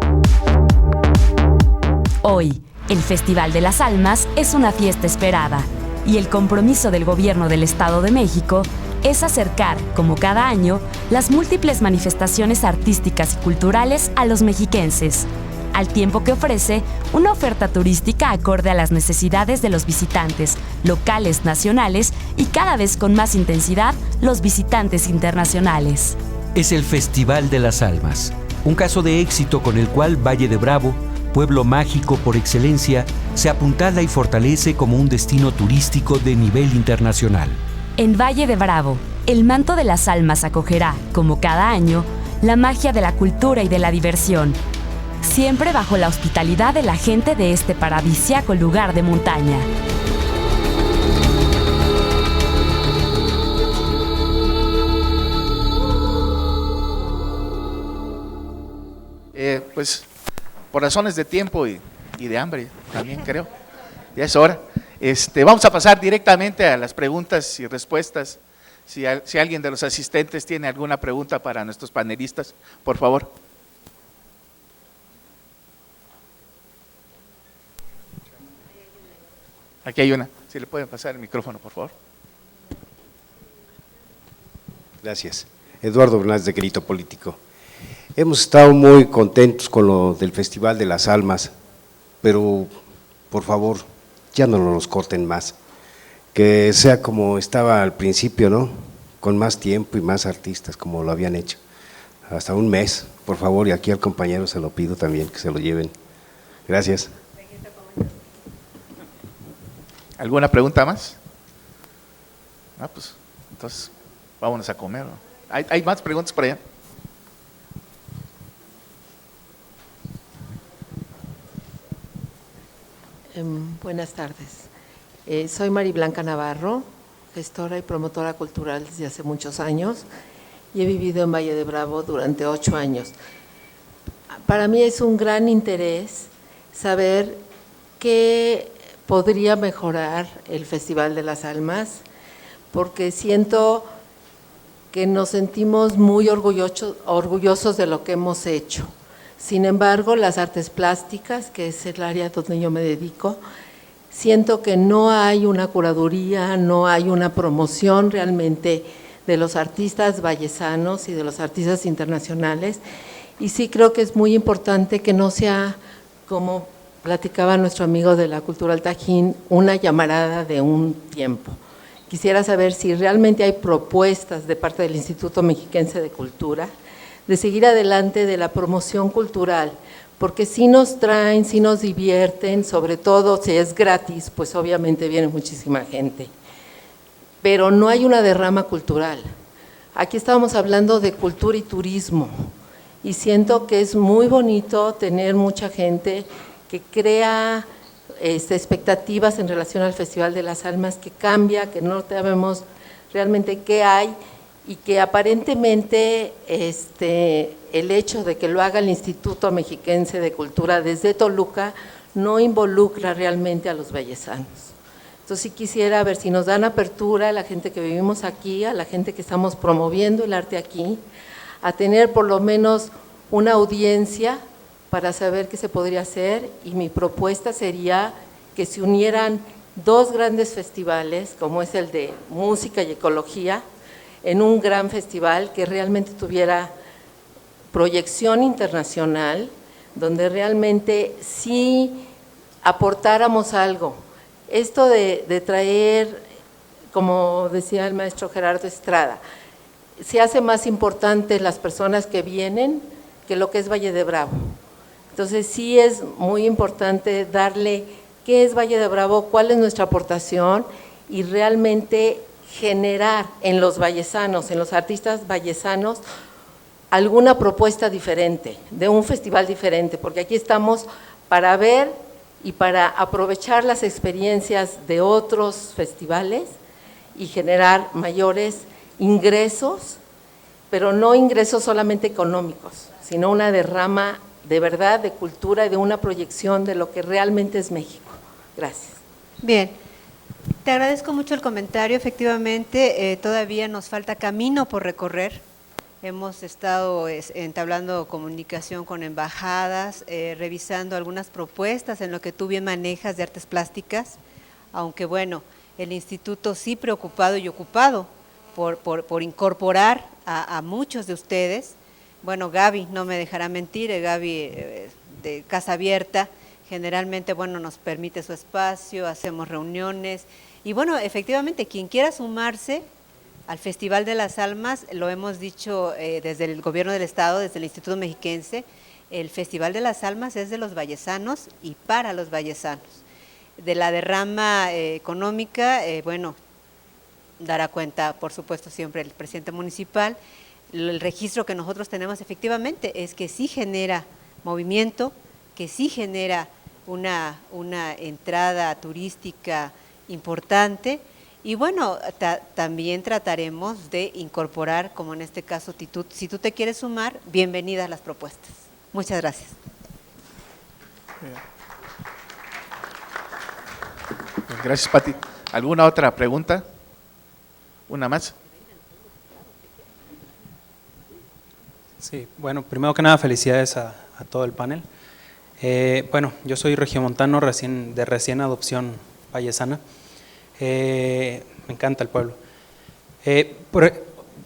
Hoy, el Festival de las Almas es una fiesta esperada y el compromiso del Gobierno del Estado de México es acercar, como cada año, las múltiples manifestaciones artísticas y culturales a los mexiquenses, al tiempo que ofrece una oferta turística acorde a las necesidades de los visitantes locales, nacionales y cada vez con más intensidad los visitantes internacionales. Es el Festival de las Almas, un caso de éxito con el cual Valle de Bravo, pueblo mágico por excelencia, se apuntala y fortalece como un destino turístico de nivel internacional. En Valle de Bravo, el Manto de las Almas acogerá, como cada año, la magia de la cultura y de la diversión, siempre bajo la hospitalidad de la gente de este paradisíaco lugar de montaña. Pues por razones de tiempo y de hambre también creo, ya es hora. Vamos a pasar directamente a las preguntas y respuestas. Si alguien de los asistentes tiene alguna pregunta para nuestros panelistas, por favor. Aquí hay una. Si le pueden pasar el micrófono, por favor. Gracias. Eduardo Bernal, de Grito Político. Hemos estado muy contentos con lo del Festival de las Almas, pero por favor, ya no nos corten más. Que sea como estaba al principio, ¿no? Con más tiempo y más artistas, como lo habían hecho. Hasta un mes, por favor, y aquí al compañero se lo pido también, que se lo lleven. Gracias. ¿Alguna pregunta más? Pues entonces vámonos a comer, ¿no? ¿Hay más preguntas por allá? Buenas tardes. Soy Mari Blanca Navarro, gestora y promotora cultural desde hace muchos años y he vivido en Valle de Bravo durante 8 años. Para mí es un gran interés saber qué podría mejorar el Festival de las Almas, porque siento que nos sentimos muy orgullosos de lo que hemos hecho. Sin embargo, las artes plásticas, que es el área donde yo me dedico, siento que no hay una curaduría, no hay una promoción realmente de los artistas vallesanos y de los artistas internacionales, y sí creo que es muy importante que no sea, como platicaba nuestro amigo de la Cultural Tajín, una llamarada de un tiempo. Quisiera saber si realmente hay propuestas de parte del Instituto Mexiquense de Cultura de seguir adelante de la promoción cultural, porque sí nos traen, sí nos divierten, sobre todo si es gratis, pues obviamente viene muchísima gente, pero no hay una derrama cultural. Aquí estábamos hablando de cultura y turismo, y siento que es muy bonito tener mucha gente que crea expectativas en relación al Festival de las Almas, que cambia, que no sabemos realmente qué hay, y que aparentemente el hecho de que lo haga el Instituto Mexiquense de Cultura desde Toluca no involucra realmente a los vallesanos. Entonces sí quisiera ver si nos dan apertura a la gente que vivimos aquí, a la gente que estamos promoviendo el arte aquí, a tener por lo menos una audiencia para saber qué se podría hacer, y mi propuesta sería que se unieran 2 grandes festivales, como es el de música y ecología, en un gran festival que realmente tuviera proyección internacional, donde realmente sí aportáramos algo. Esto de traer, como decía el maestro Gerardo Estrada, se hace más importante las personas que vienen que lo que es Valle de Bravo. Entonces sí es muy importante darle qué es Valle de Bravo, cuál es nuestra aportación, y realmente generar en los vallesanos, en los artistas vallesanos, alguna propuesta diferente, de un festival diferente, porque aquí estamos para ver y para aprovechar las experiencias de otros festivales y generar mayores ingresos, pero no ingresos solamente económicos, sino una derrama de verdad, de cultura y de una proyección de lo que realmente es México. Gracias. Bien, te agradezco mucho el comentario. Efectivamente, todavía nos falta camino por recorrer. Hemos estado entablando comunicación con embajadas, revisando algunas propuestas en lo que tú bien manejas de artes plásticas, aunque bueno, el instituto sí preocupado y ocupado por incorporar a muchos de ustedes. Bueno, Gaby no me dejará mentir, Gaby de Casa Abierta, generalmente, bueno, nos permite su espacio, hacemos reuniones, y bueno, efectivamente, quien quiera sumarse al Festival de las Almas, lo hemos dicho desde el gobierno del estado, desde el Instituto Mexiquense, el Festival de las Almas es de los vallesanos y para los vallesanos. De la derrama económica, bueno, dará cuenta, por supuesto, siempre el presidente municipal. El registro que nosotros tenemos efectivamente es que sí genera movimiento, que sí genera una entrada turística importante, y bueno, también trataremos de incorporar, como en este caso, si tú te quieres sumar, bienvenidas las propuestas. Muchas gracias. Gracias, Pati. ¿Alguna otra pregunta? ¿Una más? Sí, bueno, primero que nada, felicidades a todo el panel. Bueno, yo soy regiomontano de recién adopción vallesana. Me encanta el pueblo.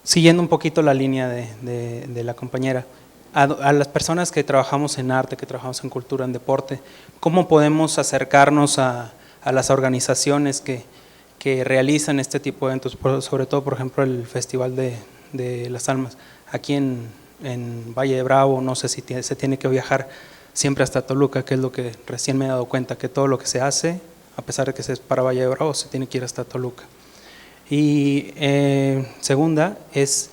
Siguiendo un poquito la línea de la compañera, a las personas que trabajamos en arte, que trabajamos en cultura, en deporte, ¿cómo podemos acercarnos a las organizaciones que realizan este tipo de eventos? Sobre todo, por ejemplo, el Festival de las Almas. Aquí en Valle de Bravo, no sé si se tiene que viajar siempre hasta Toluca, que es lo que recién me he dado cuenta, que todo lo que se hace, a pesar de que es para Valle de Bravo, se tiene que ir hasta Toluca. Y segunda es,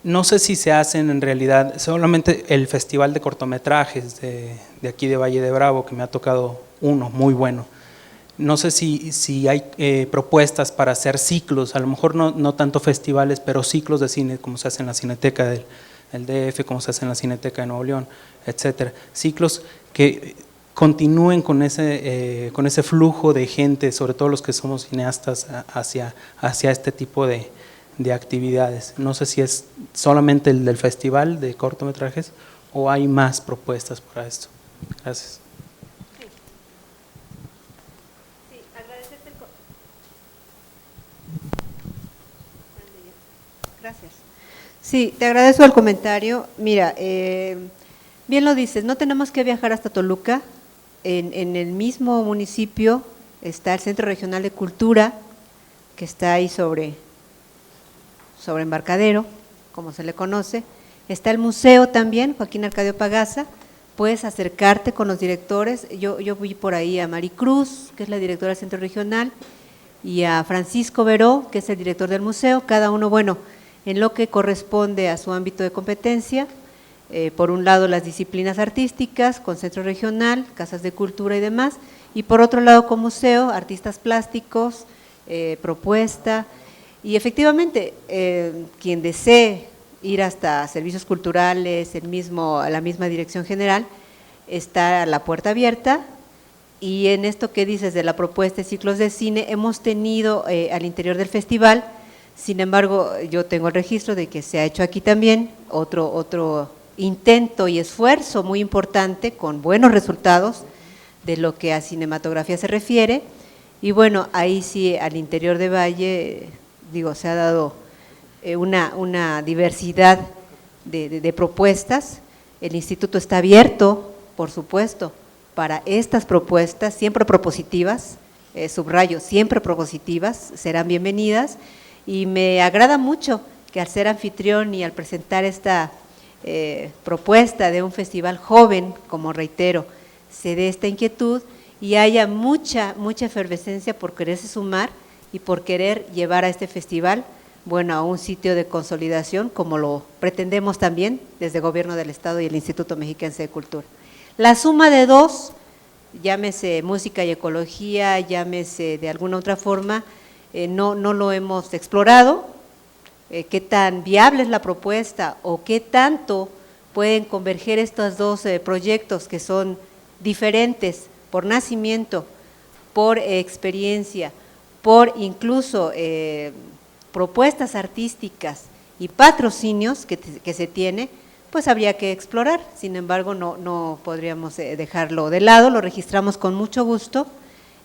no sé si se hacen en realidad solamente el festival de cortometrajes de aquí de Valle de Bravo, que me ha tocado uno muy bueno. No sé si hay propuestas para hacer ciclos, a lo mejor no tanto festivales, pero ciclos de cine, como se hace en la Cineteca del DF, como se hace en la Cineteca de Nuevo León, etcétera. Ciclos que continúen con ese flujo de gente, sobre todo los que somos cineastas, hacia este tipo de actividades. No sé si es solamente el del festival de cortometrajes o hay más propuestas para esto. Gracias. Gracias. Sí, te agradezco el comentario. Mira, bien lo dices, no tenemos que viajar hasta Toluca. En el mismo municipio está el Centro Regional de Cultura, que está ahí sobre Embarcadero, como se le conoce. Está el museo también, Joaquín Arcadio Pagaza. Puedes acercarte con los directores. Yo vi por ahí a Maricruz, que es la directora del Centro Regional, y a Francisco Veró, que es el director del museo. Cada uno, bueno, en lo que corresponde a su ámbito de competencia. Por un lado las disciplinas artísticas, con centro regional, casas de cultura y demás, y por otro lado con museo, artistas plásticos, propuesta, y efectivamente quien desee ir hasta servicios culturales, la misma dirección general, está la puerta abierta. Y en esto que dices de la propuesta de ciclos de cine, hemos tenido al interior del festival, sin embargo yo tengo el registro de que se ha hecho aquí también otro intento y esfuerzo muy importante con buenos resultados de lo que a cinematografía se refiere, y bueno, ahí sí al interior de Valle, se ha dado una diversidad de propuestas. El instituto está abierto, por supuesto, para estas propuestas, siempre propositivas, subrayo, siempre propositivas, serán bienvenidas, y me agrada mucho que al ser anfitrión y al presentar esta propuesta de un festival joven, como reitero, se dé esta inquietud y haya mucha efervescencia por quererse sumar y por querer llevar a este festival, bueno, a un sitio de consolidación, como lo pretendemos también desde el Gobierno del Estado y el Instituto Mexiquense de Cultura. La suma de dos, llámese música y ecología, llámese de alguna otra forma, no lo hemos explorado. Qué tan viable es la propuesta o qué tanto pueden converger estos dos proyectos que son diferentes por nacimiento, por experiencia, por incluso propuestas artísticas y patrocinios que se tiene, pues habría que explorar. Sin embargo, no podríamos dejarlo de lado, lo registramos con mucho gusto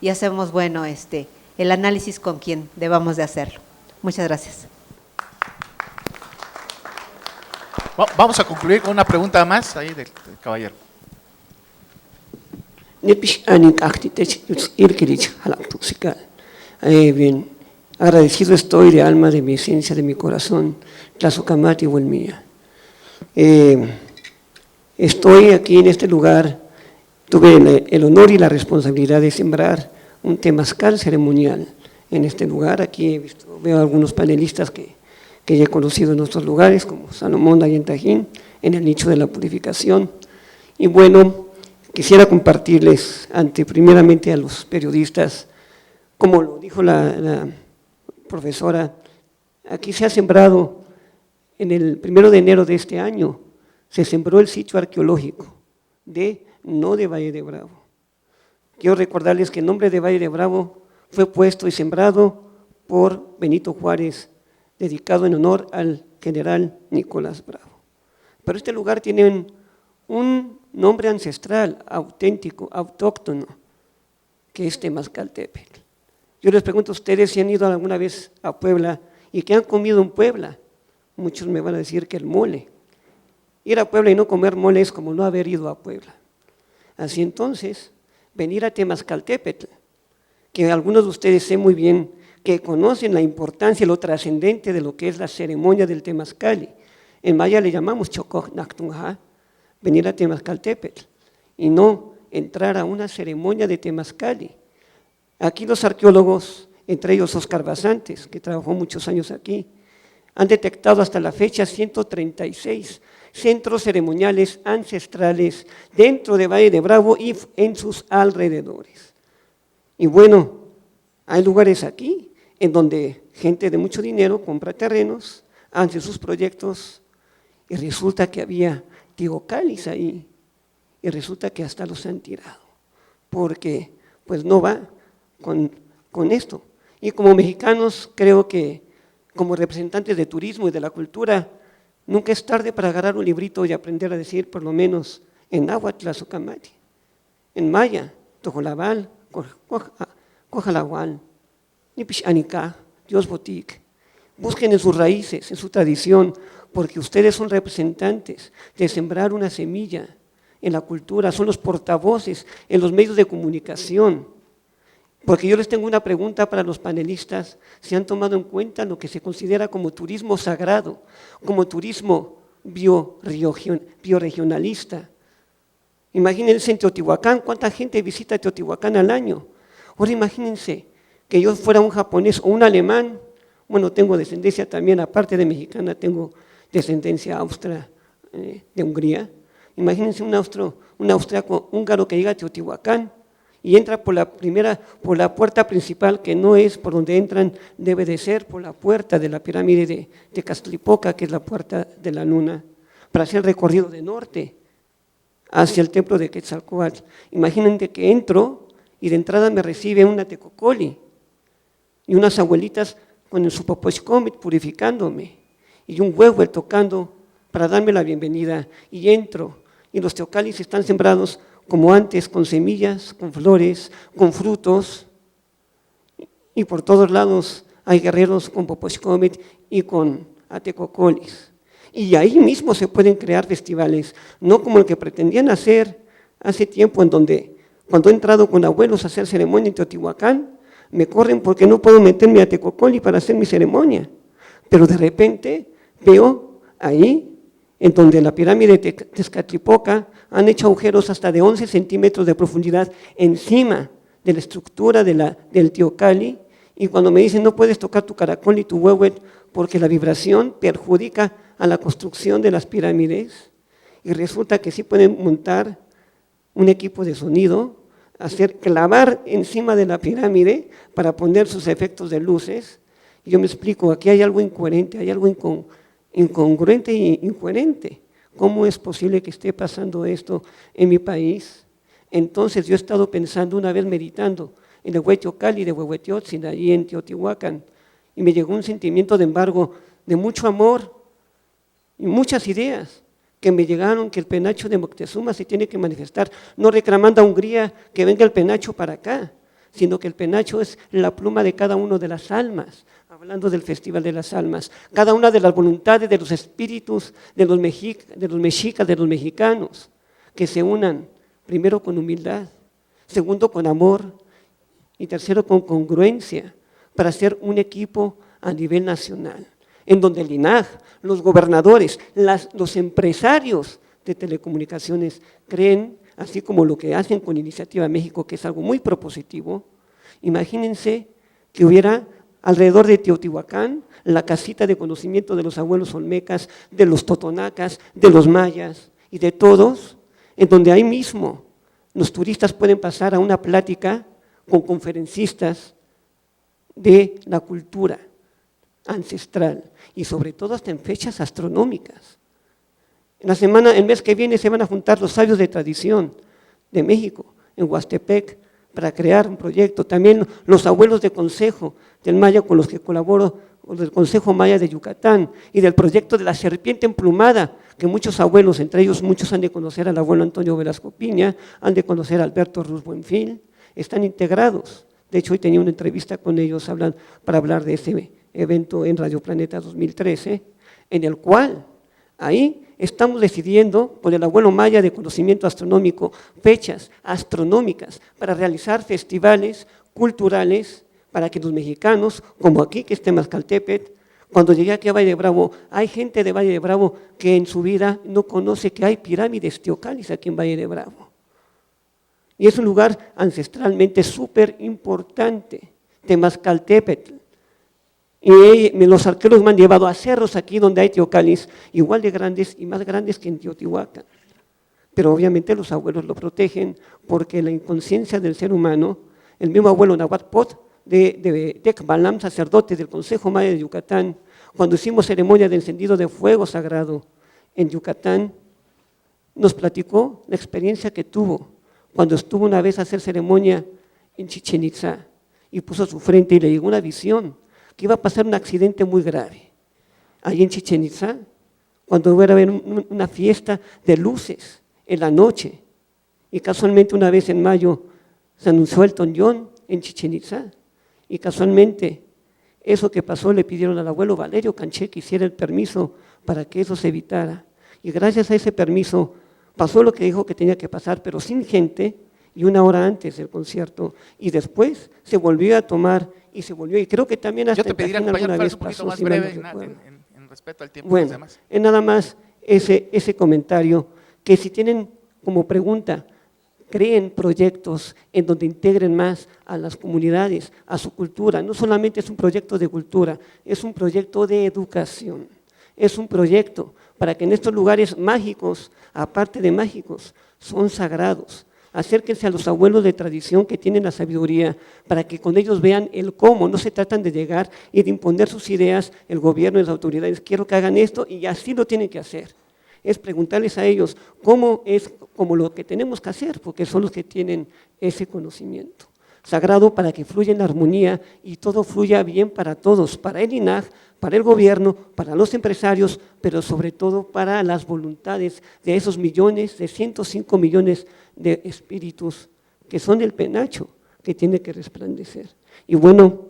y hacemos, bueno, el análisis con quien debamos de hacerlo. Muchas gracias. Vamos a concluir con una pregunta más ahí del caballero. Bien, agradecido estoy de alma, de mi esencia, de mi corazón, Tlazocamati Huelmía. Estoy aquí en este lugar, tuve el honor y la responsabilidad de sembrar un temazcal ceremonial en este lugar. Aquí veo algunos panelistas que ya he conocido en otros lugares, como Sanomonda y en Tajín, en el nicho de la purificación. Y bueno, quisiera compartirles primeramente a los periodistas, como lo dijo la profesora, aquí se ha sembrado, en el 1 de enero de este año, se sembró el sitio arqueológico no de Valle de Bravo. Quiero recordarles que el nombre de Valle de Bravo fue puesto y sembrado por Benito Juárez, dedicado en honor al general Nicolás Bravo. Pero este lugar tiene un nombre ancestral, auténtico, autóctono, que es Temazcaltépetl. Yo les pregunto a ustedes si han ido alguna vez a Puebla y qué han comido en Puebla. Muchos me van a decir que el mole. Ir a Puebla y no comer mole es como no haber ido a Puebla. Así entonces, venir a Temazcaltépetl, que algunos de ustedes sé muy bien que conocen la importancia, lo trascendente de lo que es la ceremonia del Temazcali. En maya le llamamos Chocoj Nactunja, venir a Temazcaltépetl y no entrar a una ceremonia de Temazcali. Aquí los arqueólogos, entre ellos Óscar Basantes, que trabajó muchos años aquí, han detectado hasta la fecha 136 centros ceremoniales ancestrales dentro de Valle de Bravo y en sus alrededores. Y bueno, hay lugares aquí en donde gente de mucho dinero compra terrenos, hace sus proyectos y resulta que había teocalis ahí y resulta que hasta los han tirado porque pues no va con esto. Y como mexicanos creo que como representantes de turismo y de la cultura, nunca es tarde para agarrar un librito y aprender a decir por lo menos en náhuatl Azocamati, en maya, Tojolabal, Cojalahual, Nipishanika, Dios Botic. Busquen en sus raíces, en su tradición, porque ustedes son representantes de sembrar una semilla en la cultura, son los portavoces en los medios de comunicación. Porque yo les tengo una pregunta para los panelistas, ¿se han tomado en cuenta lo que se considera como turismo sagrado, como turismo bioregionalista? Imagínense en Teotihuacán, ¿cuánta gente visita Teotihuacán al año? Ahora imagínense que yo fuera un japonés o un alemán, bueno, tengo descendencia también, aparte de mexicana, tengo descendencia austria de Hungría. Imagínense un austriaco húngaro que llega a Teotihuacán y entra por la puerta principal, que no es por donde entran, debe de ser por la puerta de la pirámide de Tezcatlipoca, que es la puerta de la luna, para hacer el recorrido de norte hacia el templo de Quetzalcóatl. Imagínense que entro y de entrada me recibe una tecocoli y unas abuelitas con su popochcomit purificándome y un huevo tocando para darme la bienvenida, y entro y los teocalis están sembrados como antes, con semillas, con flores, con frutos, y por todos lados hay guerreros con popochcomit y con atecocolis. Y ahí mismo se pueden crear festivales, no como el que pretendían hacer hace tiempo, en donde cuando he entrado con abuelos a hacer ceremonia en Teotihuacán, me corren porque no puedo meterme a Tecocoli para hacer mi ceremonia. Pero de repente veo ahí, en donde la pirámide de Tezcatlipoca han hecho agujeros hasta de 11 centímetros de profundidad encima de la estructura del teocalli, y cuando me dicen no puedes tocar tu caracol ni tu huehuet porque la vibración perjudica a la construcción de las pirámides, y resulta que sí pueden montar un equipo de sonido, clavar encima de la pirámide para poner sus efectos de luces. Y yo me explico, aquí hay algo incoherente, hay algo incongruente e incoherente. ¿Cómo es posible que esté pasando esto en mi país? Entonces yo he estado pensando, una vez meditando en el Hueteocalli de Huehueteotzin, allí en Teotihuacán, y me llegó un sentimiento de embargo, de mucho amor y muchas ideas que me llegaron, que el penacho de Moctezuma se tiene que manifestar, no reclamando a Hungría que venga el penacho para acá, sino que el penacho es la pluma de cada uno de las almas, hablando del Festival de las Almas, cada una de las voluntades de los espíritus de los mexicas, de los mexicanos, que se unan, primero con humildad, segundo con amor y tercero con congruencia, para hacer un equipo a nivel nacional, en donde el INAH, los gobernadores, los empresarios de telecomunicaciones creen, así como lo que hacen con Iniciativa México, que es algo muy propositivo. Imagínense que hubiera alrededor de Teotihuacán la casita de conocimiento de los abuelos olmecas, de los totonacas, de los mayas y de todos, en donde ahí mismo los turistas pueden pasar a una plática con conferencistas de la cultura ancestral, y sobre todo hasta en fechas astronómicas. el mes que viene se van a juntar los sabios de tradición de México, en Huastepec, para crear un proyecto. También los abuelos de consejo del Maya con los que colaboro, del Consejo Maya de Yucatán, y del proyecto de la serpiente emplumada, que muchos abuelos, entre ellos muchos han de conocer al abuelo Antonio Velasco Piña, han de conocer a Alberto Ruz Buenfil, están integrados. De hecho, hoy tenía una entrevista con ellos para hablar de ese evento en Radio Planeta 2013, en el cual ahí estamos decidiendo por el abuelo Maya de conocimiento astronómico fechas astronómicas para realizar festivales culturales para que los mexicanos, como aquí que es Temazcaltépetl, cuando llegué aquí a Valle de Bravo, hay gente de Valle de Bravo que en su vida no conoce que hay pirámides teocalis aquí en Valle de Bravo. Y es un lugar ancestralmente súper importante, Temazcaltépetl. Y los arqueólogos me han llevado a cerros aquí donde hay teocalis, igual de grandes y más grandes que en Teotihuacán. Pero obviamente los abuelos lo protegen porque la inconsciencia del ser humano, el mismo abuelo Nahuatl Pot de Tecbalam, sacerdote del Consejo Maya de Yucatán, cuando hicimos ceremonia de encendido de fuego sagrado en Yucatán, nos platicó la experiencia que tuvo cuando estuvo una vez a hacer ceremonia en Chichén Itzá y puso su frente y le llegó una visión que iba a pasar un accidente muy grave. Ahí en Chichén Itzá, cuando iba a haber una fiesta de luces en la noche, y casualmente una vez en mayo se anunció el Tonyon en Chichén Itzá, y casualmente eso que pasó le pidieron al abuelo Valerio Canché que hiciera el permiso para que eso se evitara. Y gracias a ese permiso pasó lo que dijo que tenía que pasar, pero sin gente, y una hora antes del concierto, y después se volvió a tomar y se volvió, y creo que también hasta yo te pediría, compañero, que fueras un poquito más breve en respeto al tiempo de los demás. Es nada más ese comentario, que si tienen como pregunta, creen proyectos en donde integren más a las comunidades, a su cultura. No solamente es un proyecto de cultura, es un proyecto de educación, es un proyecto para que en estos lugares mágicos, aparte de mágicos, son sagrados. Acérquense a los abuelos de tradición que tienen la sabiduría para que con ellos vean el cómo, no se tratan de llegar y de imponer sus ideas, el gobierno y las autoridades, quiero que hagan esto y así lo tienen que hacer. Es preguntarles a ellos cómo es como lo que tenemos que hacer, porque son los que tienen ese conocimiento. Sagrado para que fluya en armonía y todo fluya bien para todos, para el INAH, para el gobierno, para los empresarios, pero sobre todo para las voluntades de esos millones, de 105 millones de espíritus que son el penacho que tiene que resplandecer. Y bueno,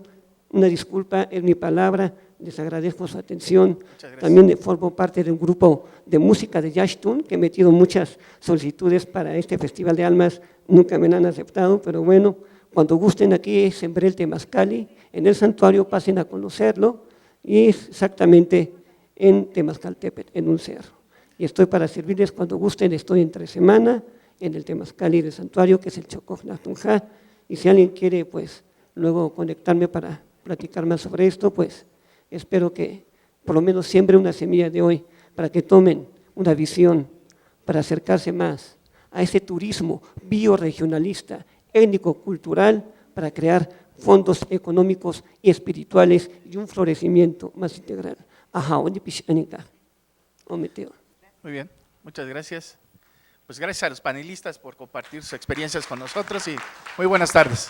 una disculpa en mi palabra, les agradezco su atención. También formo parte de un grupo de música de Yashtun, que he metido muchas solicitudes para este Festival de Almas, nunca me han aceptado, pero bueno, cuando gusten aquí sembré el Temazcali, en el santuario pasen a conocerlo, y es exactamente en Temazcaltépetl, en un cerro. Y estoy para servirles cuando gusten, estoy entre semana en el Temazcali del santuario, que es el Chocoj Natunja, y si alguien quiere, pues, luego conectarme para platicar más sobre esto, pues, espero que por lo menos siembre una semilla de hoy, para que tomen una visión, para acercarse más a ese turismo bioregionalista, étnico-cultural, para crear fondos económicos y espirituales y un florecimiento más integral. Muy bien, muchas gracias. Pues gracias a los panelistas por compartir sus experiencias con nosotros y muy buenas tardes.